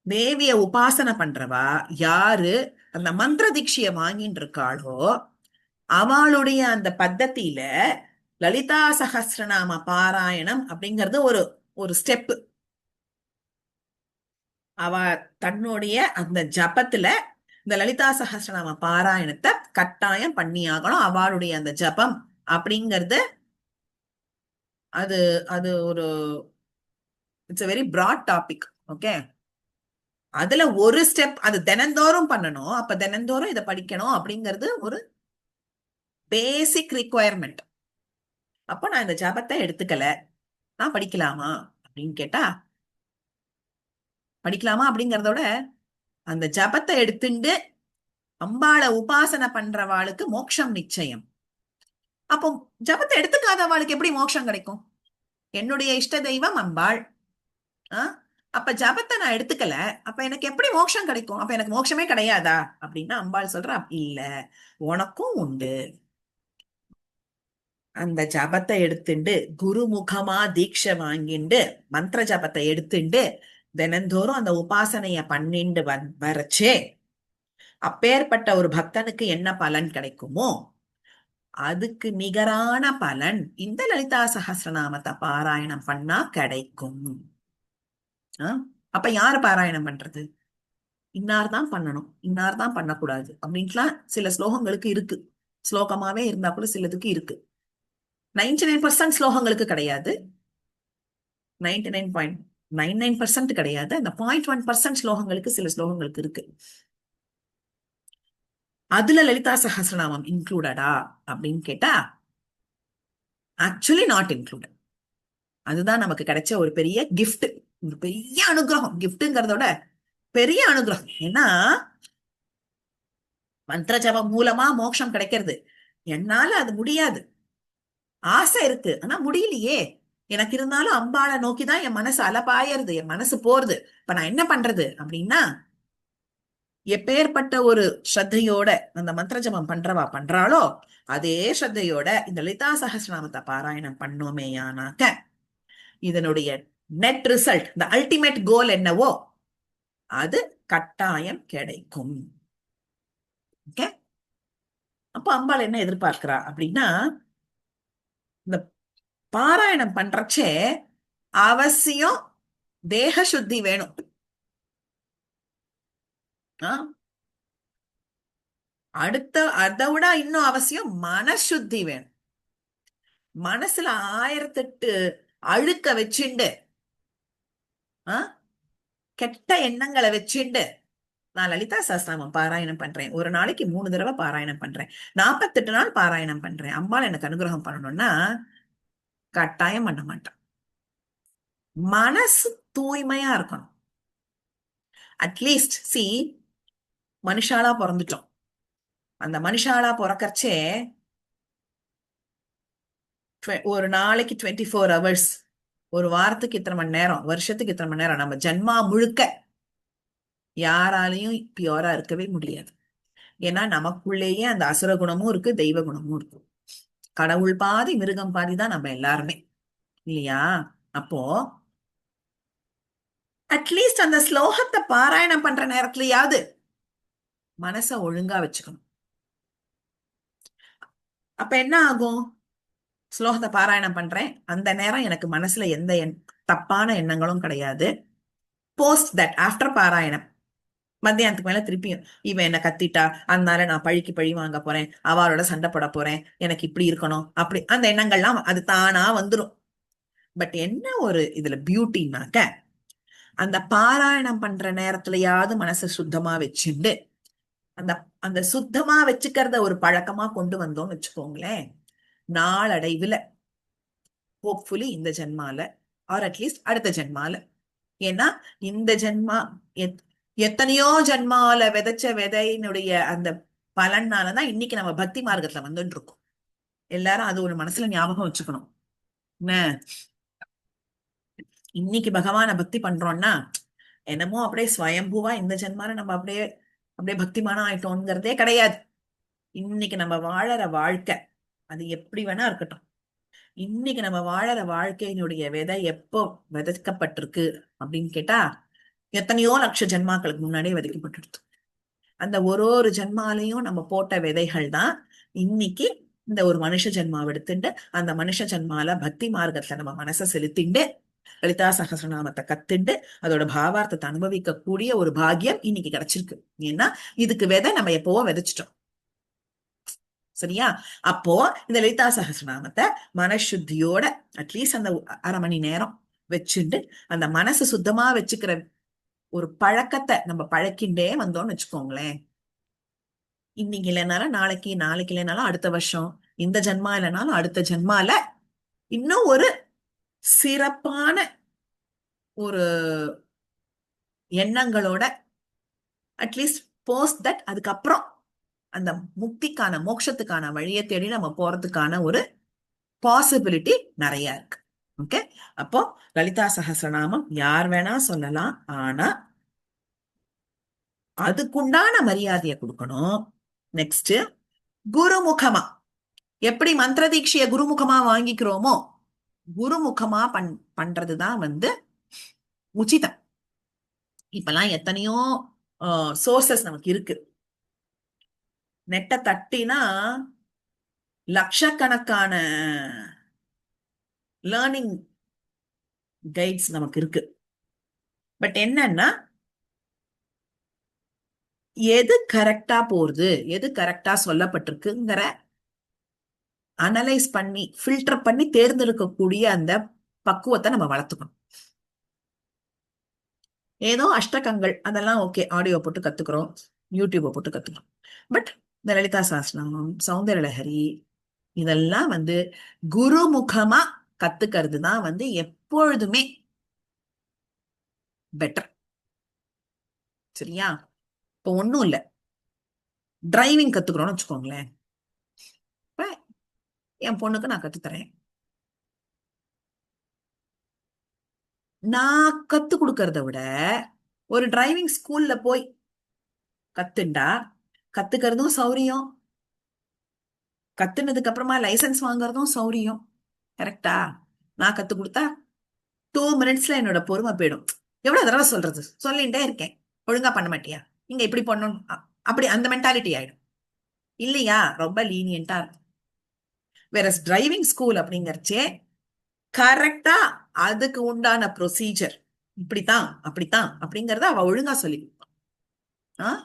தேவிய உபாசனை பண்றவா யாரு அந்த மந்திர தீட்சைய வாங்கிட்டு இருக்காளோ, அவளுடைய அந்த பத்தத்தில லலிதா சஹஸ்ரநாம பாராயணம் அப்படிங்கிறது ஒரு ஒரு ஸ்டெப். அவ தன்னுடைய அந்த ஜபத்துல இந்த லலிதா சஹஸ்ரநாம பாராயணத்தை கட்டாயம் பண்ணியாகணும். அவளுடைய அந்த ஜபம் அப்படிங்கிறது அது அது ஒரு it's a very broad topic. Okay, அதுல ஒரு ஸ்டெப் அது தினந்தோறும் பண்ணணும். அப்ப தினந்தோறும் இதை படிக்கணும் அப்படிங்கிறது ஒரு பேசிக் ரிக்குவயர்மெண்ட். அப்போ நான் இந்த ஜபத்தை எடுத்துக்கல, நான் படிக்கலாமா அப்படின்னு கேட்டா, படிக்கலாமா அப்படிங்கறதோட அந்த ஜபத்தை எடுத்துட்டு அம்பாளை உபாசனை பண்றவாளுக்கு மோட்சம் நிச்சயம். அப்போ ஜபத்தை எடுத்துக்காதவாளுக்கு எப்படி மோட்சம் கிடைக்கும்? என்னுடைய இஷ்ட தெய்வம் அம்பாள். அப்ப ஜபத்தை நான் எடுத்துக்கல, அப்ப எனக்கு எப்படி மோட்சம் கிடைக்கும்? அப்ப எனக்கு மோட்சமே கிடையாதா அப்படின்னா அம்பாள் சொல்றா, இல்ல, உனக்கும் உண்டு. அந்த ஜபத்தை எடுத்துண்டு குருமுகமா தீட்சை வாங்கிண்டு மந்திர ஜபத்தை எடுத்துண்டு தினந்தோறும் அந்த உபாசனைய பண்ணிண்டு வரச்சே அப்பேற்பட்ட ஒரு பக்தனுக்கு என்ன பலன் கிடைக்குமோ அதுக்கு நிகரான பலன் இந்த லலிதா சகஸ்ரநாமத்தை பாராயணம் பண்ணா கிடைக்கும். அப்ப யாரு பாராயணம் பண்றது? இன்னார் தான் பண்ணணும், இன்னார் தான் பண்ணக்கூடாது அப்படின்ட்டுலாம் சில ஸ்லோகங்களுக்கு இருக்கு. ஸ்லோகமாவே இருந்தா கூட சிலதுக்கு இருக்கு. 99% ஸ்லோகங்களுக்கு கிடையாது, 99.99% கிடையாது. அந்த 0.1% ஸ்லோகங்களுக்கு சில ஸ்லோகங்களுக்கு இருக்கு. அதுல லலிதா சகஸ்ரநாமம் இன்க்ளூடடா அப்படின்னு கேட்டா ஆக்சுவலி நாட் இன்க்ளூடட். அதுதான் நமக்கு கிடைச்ச ஒரு பெரிய கிஃப்ட், ஒரு பெரிய அனுகிரகம். கிஃப்ட்ங்கிறதோட பெரிய அனுகிரகம். ஏன்னா மந்திர ஜபம் மூலமா மோட்சம் கிடைக்கிறது. என்னால அது முடியாது, ஆசை இருக்கு, ஆனா முடியலையே. எனக்கு இருந்தாலும் அம்பாளை நோக்கிதான் என் மனசு அலப்பாயறது, என் மனசு போறது. இப்ப நான் என்ன பண்றது அப்படின்னா, எப்பேற்பட்ட ஒரு ஸ்ரத்தையோட அந்த மந்திர ஜபம் பண்றவா பண்றாளோ அதே ஸ்ரத்தையோட இந்த லலிதா சகஸ்ரநாமத்தை பாராயணம் பண்ணோமேயானாக்க இதனுடைய நெட் ரிசல்ட், இந்த அல்டிமேட் கோல் என்னவோ அது கட்டாயம் கிடைக்கும். அப்ப அம்பாள் என்ன எதிர்பார்க்கிறா அப்படின்னா, இந்த பாராயணம் பண்றச்சே அவசியம் தேக சுத்தி வேணும். அடுத்த அதை விட இன்னும் அவசியம் மனசுத்தி வேணும். மனசுல 1008 அழுக்க வச்சுண்டு கெட்ட எண்ணங்களை வச்சுண்டு நான் லலிதா சஹஸ்ரநாமம் பாராயணம் பண்றேன், ஒரு நாளைக்கு 3 தடவை பாராயணம் பண்றேன், 48 நாள் பாராயணம் பண்றேன், அம்பாள் எனக்கு அனுகிரகம் பண்ணணும்னா கட்டாயம் பண்ண மாட்டான். மனசு தூய்மையா இருக்கணும். அட்லீஸ்ட் மனுஷாலா பிறந்துட்டோம். அந்த மனுஷாலா பிறக்கறச்சே ஒரு நாளைக்கு 24 hours, ஒரு வாரத்துக்கு இத்தனை மணி நேரம், வருஷத்துக்கு இத்தனை மணி நேரம், நம்ம ஜன்மா முழுக்க யாராலையும் பியூரா இருக்கவே முடியாது. ஏன்னா நமக்குள்ளேயே அந்த அசுர குணமும் இருக்கு, தெய்வ குணமும் இருக்கு. கடவுள் பாதி மிருகம் பாதி தான் நம்ம எல்லாருமே, இல்லையா? அப்போ அட்லீஸ்ட் அந்த ஸ்லோகத்தை பாராயணம் பண்ற நேரத்துலயாவது மனச ஒழுங்கா வச்சுக்கணும். அப்ப என்ன ஆகும்? ஸ்லோகத்தை பாராயணம் பண்றேன், அந்த நேரம் எனக்கு மனசுல எந்த தப்பான எண்ணங்களும் கிடையாது. போஸ்ட் தட், ஆஃப்டர் பாராயணம் மத்தியானத்துக்கு மேல திருப்பியும் இவன் என்ன கத்திட்டா அதனால நான் பழிக்கு பழி வாங்க போறேன், அவளோட சண்டை போட போறேன், எனக்கு இப்படி இருக்கணும் அப்படி, அந்த எண்ணங்கள்லாம் அது தானா வந்துடும். பட் என்ன ஒரு இதுல பியூட்டின்னாக்க, அந்த பாராயணம் பண்ற நேரத்துலயாவது மனசை சுத்தமா வச்சுண்டு அந்த அந்த சுத்தமா வச்சுக்கிறத ஒரு பழக்கமா கொண்டு வந்தோம்னு வச்சுக்கோங்களேன், நாளடைவுல ஹோப்ஃபுல்லி இந்த ஜென்மால ஆர் அட்லீஸ்ட் அடுத்த ஜென்மால, ஏன்னா இந்த ஜென்மா எத்தனையோ ஜென்மால விதைச்ச விதையினுடைய அந்த பலனாலதான் இன்னைக்கு நம்ம பக்தி மார்க்கத்துல வந்துட்டு இருக்கோம். எல்லாரும் அது ஒரு மனசுல ஞாபகம் வச்சுக்கணும். என்ன, இன்னைக்கு பகவான பக்தி பண்றோம்னா என்னமோ அப்படியே ஸ்வயம்பூவா இந்த ஜென்மால நம்ம அப்படியே அப்படியே பக்திமானம் ஆயிட்டோங்கிறதே கிடையாது. இன்னைக்கு நம்ம வாழற வாழ்க்கை அது எப்படி வேணா இருக்கட்டும், இன்னைக்கு நம்ம வாழற வாழ்க்கையினுடைய விதை எப்போ விதைக்கப்பட்டிருக்கு அப்படின்னு கேட்டா எத்தனையோ லட்ச ஜென்மாக்களுக்கு முன்னாடியே விதைக்கப்பட்டிருக்கு. அந்த ஒரு ஜென்மாலையும் நம்ம போட்ட விதைகள் தான் இன்னைக்கு இந்த ஒரு மனுஷ ஜென்மாவை எடுத்துட்டு அந்த மனுஷ ஜென்மால பக்தி மார்க்கத்துல நம்ம மனசை செலுத்திண்டு லலிதா சகஸ்ரநாமத்தை கத்துண்டு அதோட பாவார்த்தத்தை அனுபவிக்க கூடிய ஒரு பாக்கியம் இன்னைக்கு கிடைச்சிருக்கு. ஏன்னா இதுக்கு விதை நம்ம எப்பவோ விதைச்சிட்டோம், சரியா? அப்போ இந்த லலிதா சகஸ்ரநாமத்தை மனசுத்தியோட அட்லீஸ்ட் அந்த 1/2 மணி நேரம் வச்சுண்டு அந்த மனசு சுத்தமா வச்சுக்கிற ஒரு பழக்கத்தை நம்ம பழக்கிண்டே வந்தோம்னு வச்சுக்கோங்களேன், இன்னைக்கு இல்லைனாலும் நாளைக்கு, நாளைக்கு இல்லைனாலும் அடுத்த வருஷம், இந்த ஜென்மா இல்லைனாலும் அடுத்த ஜென்மால இன்னும் ஒரு சிறப்பான ஒரு எண்ணங்களோட அட்லீஸ்ட் போஸ்ட் தட் அதுக்கப்புறம் அந்த முக்திக்கான மோட்சத்துக்கான வழியை தேடி நம்ம போறதுக்கான ஒரு பாசிபிலிட்டி நிறைய இருக்கு. ஓகே, அப்போ லலிதா சஹஸ்ரநாமம் யார் வேணா சொல்லலாம், ஆனா அதுக்குண்டான மரியாதையை கொடுக்கணும். நெக்ஸ்ட், குருமுகமா எப்படி மந்திர தீட்சைய குருமுகமா வாங்கிக்கிறோமோ, குருமுகமா பண்றதுதான் உச்சிதம். இப்பெல்லாம் எத்தனையோ சோர்சஸ் நமக்கு இருக்கு. நெட்ட தட்டினா லட்சக்கணக்கான லேர்னிங் கைட்ஸ் நமக்கு இருக்கு. பட் என்னன்னா, எது கரெக்டா போறது, எது கரெக்டா சொல்லப்பட்டிருக்குங்கிற அனலைஸ் பண்ணி ஃபில்டர் பண்ணி தேர்ந்தெடுக்கக்கூடிய அந்த பக்குவத்தை நம்ம வளர்த்துக்கணும். ஏதோ அஷ்டகங்கள் அதெல்லாம் ஓகே, ஆடியோ போட்டு கத்துக்கிறோம், யூடியூபை போட்டு கத்துக்கிறோம். பட் இந்த லலிதா சஹஸ்ரநாமம், சௌந்தர லஹரி இதெல்லாம் குருமுகமா கத்துக்கிறது தான் எப்பொழுதுமே பெட்டர். சரியா? இப்போ ஒண்ணும் இல்ல, டிரைவிங் கத்துக்கிறோம்னு வச்சுக்கோங்களேன். இப்ப என் பொண்ணுக்கு நான் கத்துத்தரேன். நான் கத்து கொடுக்கறத விட ஒரு டிரைவிங் ஸ்கூல்ல போய் கத்துண்டா கத்துக்கிறதும் சௌரியம், கத்துனதுக்கு அப்புறமா லைசன்ஸ் வாங்குறதும் சௌரியம். கரெக்டா? நான் கத்து கொடுத்தா 2 மினிட்ஸ்ல என்னோட பொறுமை போயிடும். எவ்வளவு தடவை சொல்றது, சொல்லிட்டே இருக்கேன், ஒழுங்கா பண்ண மாட்டியா, நீங்க இப்படி பண்ணணும், அப்படி அந்த மென்டாலிட்டி ஆயிடும் இல்லையா? ரொம்ப லீனியன்ட்டா இருக்கும். வேற டிரைவிங் ஸ்கூல் அப்படிங்கறச்சே கரெக்டா அதுக்கு உண்டான ப்ரொசீஜர் இப்படித்தான் அப்படித்தான் அப்படிங்கறத அவ ஒழுங்கா சொல்லி கொடுப்பான்.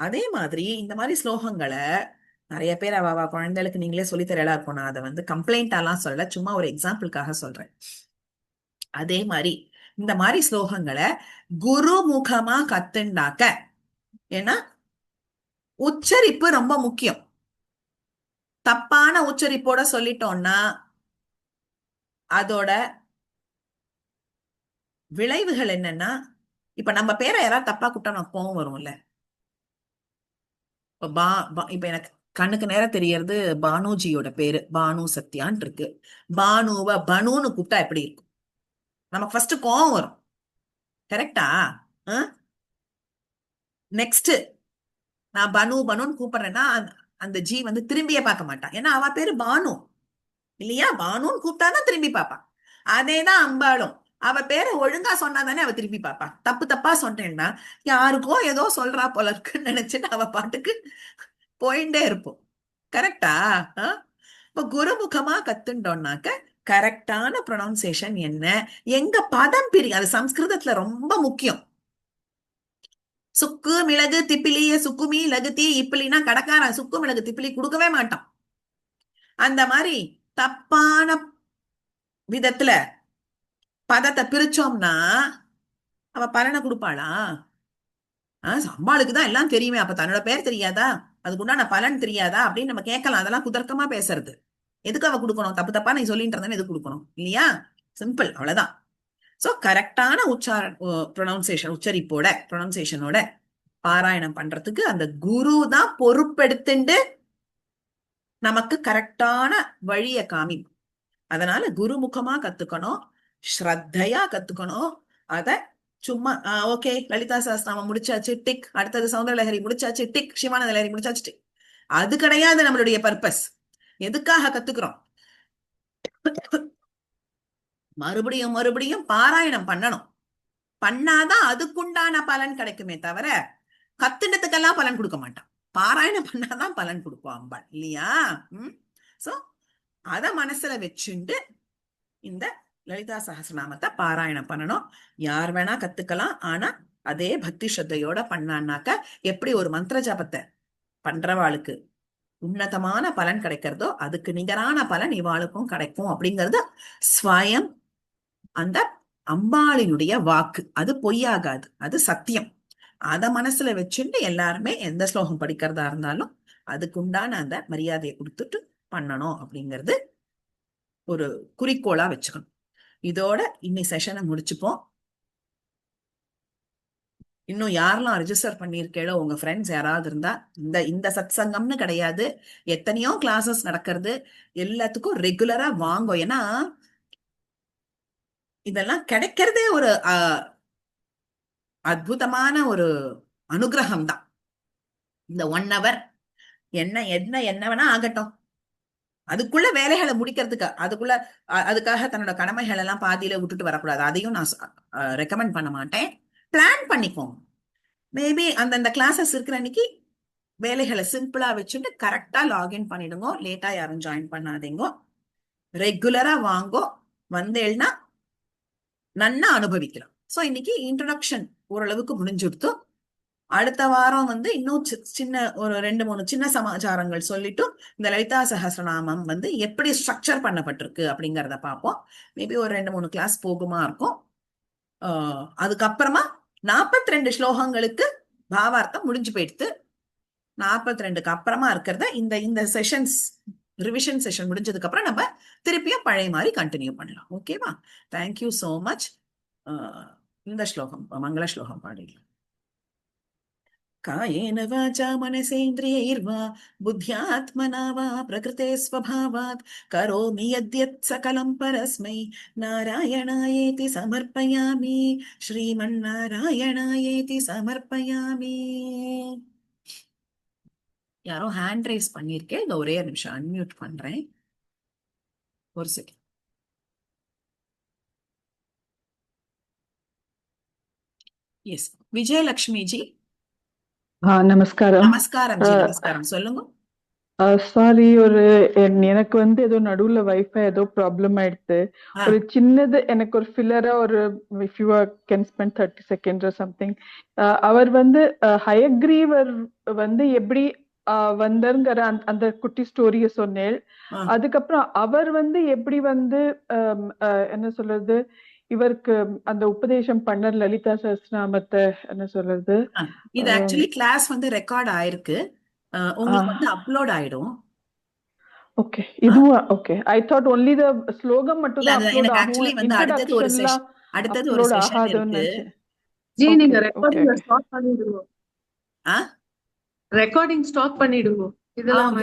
அதே மாதிரி இந்த மாதிரி ஸ்லோகங்களை நிறைய பேர் அவ குழந்தைகளுக்கு நீங்களே சொல்லித்தரலா இருக்கும். நான் அதை கம்ப்ளைண்டாலாம் சொல்ல, சும்மா ஒரு எக்ஸாம்பிளுக்காக சொல்றேன். அதே மாதிரி இந்த மாதிரி ஸ்லோகங்களை குருமுகமா கத்துண்டாக்க, ஏன்னா உச்சரிப்பு ரொம்ப முக்கியம். தப்பான உச்சரிப்போட சொல்லிட்டோம்னா அதோட விளைவுகள் என்னன்னா, இப்ப நம்ம பேரை யாராவது தப்பா கூப்பிட்டா நமக்கு கோவம் வரும்ல. இப்ப எனக்கு கண்ணுக்கு நேரம் தெரியறது பானுஜியோட பேரு பானு சத்யான் இருக்கு. பானுவ பனுன்னு கூப்பிட்டா எப்படி இருக்கும்? நமக்கு ஃபர்ஸ்ட் கோவம் வரும். கரெக்டா? நெக்ஸ்ட், நான் பனு பனுன்னு கூப்பிடுறேன்னா அந்த ஜி திரும்பியே பார்க்க மாட்டான். ஏன்னா அவ பேரு பானு இல்லையா? பானுன்னு கூப்பிட்டாதான் திரும்பி பாப்பா. அதேதான் அம்பாளும், அவ பேரை ஒழுங்கா சொன்னாதானே அவ திரும்பி பாப்பா. தப்பு தப்பா சொன்னேன்னா யாருக்கோ ஏதோ சொல்றா போல இருக்குன்னு நினைச்சுட்டு அவ பாட்டுக்கு போயிட்டே இருப்போம். கரெக்டா? இப்ப குருமுகமா கத்துட்டோம்னாக்க கரெக்டான ப்ரொனவுன்சியேஷன் என்ன, எங்க பதம் பிரி, அது சம்ஸ்கிருதத்துல ரொம்ப முக்கியம். சுக்கு மிளகு திப்பிலிய சுக்குமி லகுத்தி இப்பிலினா கடைக்காரன் சுக்கு மிளகு திப்பிலி கொடுக்கவே மாட்டான். அந்த மாதிரி தப்பான விதத்துல பதத்தை பிரிச்சோம்னா அவ பலனை கொடுப்பாளா? அம்பாளுக்குதான் எல்லாம் தெரியுமே, அப்ப தன்னோட பேர் தெரியாதா, அதுக்குண்டான பலன் தெரியாதா அப்படின்னு நம்ம கேட்கலாம். அதெல்லாம் குதர்க்கமா பேசுறது. எதுக்கு அவ கொடுக்கணும்? தப்பு தப்பா நீ சொல்லிட்டு இருந்தா எதுக்கு கொடுக்கணும் இல்லையா? சிம்பிள், அவ்வளவுதான். சோ கரெக்டான ப்ரொனவுன்சியேஷன், உச்சரிப்போட ப்ரொனவுன்சியேஷனோட பாராயணம் பண்றதுக்கு அந்த குரு தான் பொறுப்பெடுத்துண்டு நமக்கு கரெக்டான வழிய காமி. அதனால குருமுகமா கத்துக்கணும், ஸ்ரத்தையா கத்துக்கணும். அத சும்மா ஓகே லலிதா சஹஸ்ரநாமம் முடிச்சாச்சு டிக், அடுத்தது சௌந்தர லஹரி முடிச்சாச்சு டிக், சிவானந்த லஹரி முடிச்சாச்சு டிக். அது கிடையாது நம்மளுடைய பர்பஸ். எதுக்காக கத்துக்கிறோம்? மறுபடியும் மறுபடியும் பாராயணம் பண்ணணும். பண்ணாதான் அதுக்குண்டான பலன் கிடைக்குமே தவிர கத்துனதுக்கெல்லாம் பலன் கொடுக்க மாட்டான். பாராயணம் பண்ணாதான் பலன் கொடுப்போம் அம்பாள் இல்லையா? சோ அத மனசுல வச்சுண்டு இந்த லலிதா சஹஸ்ரநாமத்தை பாராயணம் பண்ணணும். யார் வேணா கத்துக்கலாம், ஆனா அதே பக்தி ஸ்ரத்தையோட பண்ணான்னாக்க எப்படி ஒரு மந்திர ஜபத்தை பண்றவாளுக்கு உன்னதமான பலன் கிடைக்கிறதோ அதுக்கு நிகரான பலன் இவாளுக்கும் கிடைக்கும் அப்படிங்கிறது ஸ்வயம் அந்த அம்பாளினுடைய வாக்கு, அது பொய்யாகாது, அது சத்தியம். அத மனசுல வச்சுட்டு எல்லாருமே எந்த ஸ்லோகம் படிக்கிறதா இருந்தாலும் அதுக்குண்டான அந்த மரியாதையை கொடுத்துட்டு பண்ணணும் அப்படிங்கிறது ஒரு குறிக்கோளா வச்சுக்கணும். இதோட இன்னைக்கு செஷனை முடிச்சுப்போம். இன்னும் யாரெல்லாம் ரெஜிஸ்டர் பண்ணியிருக்கேளோ உங்க ஃப்ரெண்ட்ஸ் யாராவது இருந்தா, இந்த இந்த சத் சங்கம்னு கிடையாது, எத்தனையோ கிளாஸஸ் நடக்கிறது, எல்லாத்துக்கும் ரெகுலரா வாங்கோ. ஏன்னா இதெல்லாம் கிடைக்கிறதே ஒரு அற்புதமான ஒரு அனுகிரகம் தான். இந்த 1 hour என்ன என்ன என்ன வேணா ஆகட்டும், அதுக்குள்ள வேலைகளை முடிக்கிறதுக்கு, அதுக்காக தன்னோட கடமைகள் எல்லாம் பாதியில விட்டுட்டு வரக்கூடாது. அதையும் நான் ரெக்கமெண்ட் பண்ண மாட்டேன். பிளான் பண்ணிக்கோங்க. மேபி அந்தந்த கிளாஸஸ் இருக்கிற அன்னைக்கு வேலைகளை சிம்பிளா வச்சுட்டு கரெக்டா லாகின் பண்ணிடுங்க. லேட்டா யாரும் ஜாயின் பண்ணாதீங்க. ரெகுலரா வாங்கோ. வந்தேன்னா நன்னா அனுபவிக்கலாம். சோ இன்னைக்கு இன்ட்ரோடக்ஷன் ஓரளவுக்கு முடிஞ்சுடுத்து. அடுத்த வாரம் இன்னும் சின்ன ஒரு 2-3 சின்ன சமாச்சாரங்கள் சொல்லிட்டு இந்த லலிதா சஹஸ்ரநாமம் எப்படி ஸ்ட்ரக்சர் பண்ணப்பட்டிருக்கு அப்படிங்கறத பார்ப்போம். மேபி ஒரு 2-3 கிளாஸ் போகுமா இருக்கும். அதுக்கப்புறமா 42 ஸ்லோகங்களுக்கு பாவார்த்தம் முடிஞ்சு போயிடுத்து. 42க்கு அப்புறமா இருக்கிறத இந்த செஷன்ஸ், ரிவிஷன் செஷன் முடிஞ்சதுக்கு அப்புறம் நம்ம திருப்பியும் பழைய மாதிரி கண்டினியூ பண்ணலாம். ஓகேவா? Thank you so much. இந்த ஸ்லோகம், மங்கள ஸ்லோகம் பாடிடலாம். कायेन वाचा मनसेन्द्रियैर्वा बुद्ध्यात्मना वा प्रकृते स्वभावात् करोमि यद्यत् सकलं परस्मै नारायणायेति समर्पयामि. श्रीमन्नारायणायेति समर्पयामि. யாரோ ஹேண்ட் ரைஸ் பண்ணிருக்கேன். இந்த ஒரே நிமிஷம் அன்மியூட் பண்றேன். ஒரு செகண்ட். S, Vijayalakshmi G. நமஸ்காரம். நமஸ்காரம் ஜி, நமஸ்காரம். சொல்லுங்க. சாரி, எனக்கு ஏதோ நடுவுல வைஃபை ஏதோ ப்ராப்ளம் ஆயிடுச்சு. ஒரு சின்னது எனக்கு ஒரு ஃபில்லரா ஒரு if you can spend 30 seconds or something. அவர் ஹயக்ரீவர் எப்படி வந்தாருங்கிற அந்த குட்டி ஸ்டோரிய சொன்னேன். அதுக்கப்புறம் அவர் எப்படி என்ன சொல்றது, இவருக்கு அந்த உபதேசம் பண்ண லலிதா சஹஸ்ரநாமத்தை என்ன சொல்றது. இது ஆக்சுவலி கிளாஸ் ரெக்கார்ட் ஆயிருக்கு, உங்களுக்கு அப்லோட் ஆயிடும். ஓகே, இதுவா? Okay, I thought only the ஸ்லோகம் மட்டும் தான் அப்லோட் ஆகும். ஆக்சுவலி அடுத்தது ஒரு செஷன் இருக்கு ஜி. நீங்க ரெக்கார்டிங் ஸ்டாப் பண்ணிடுங்க. ரெக்கார்டிங் ஸ்டாப் பண்ணிடுங்க. இதெல்லாம்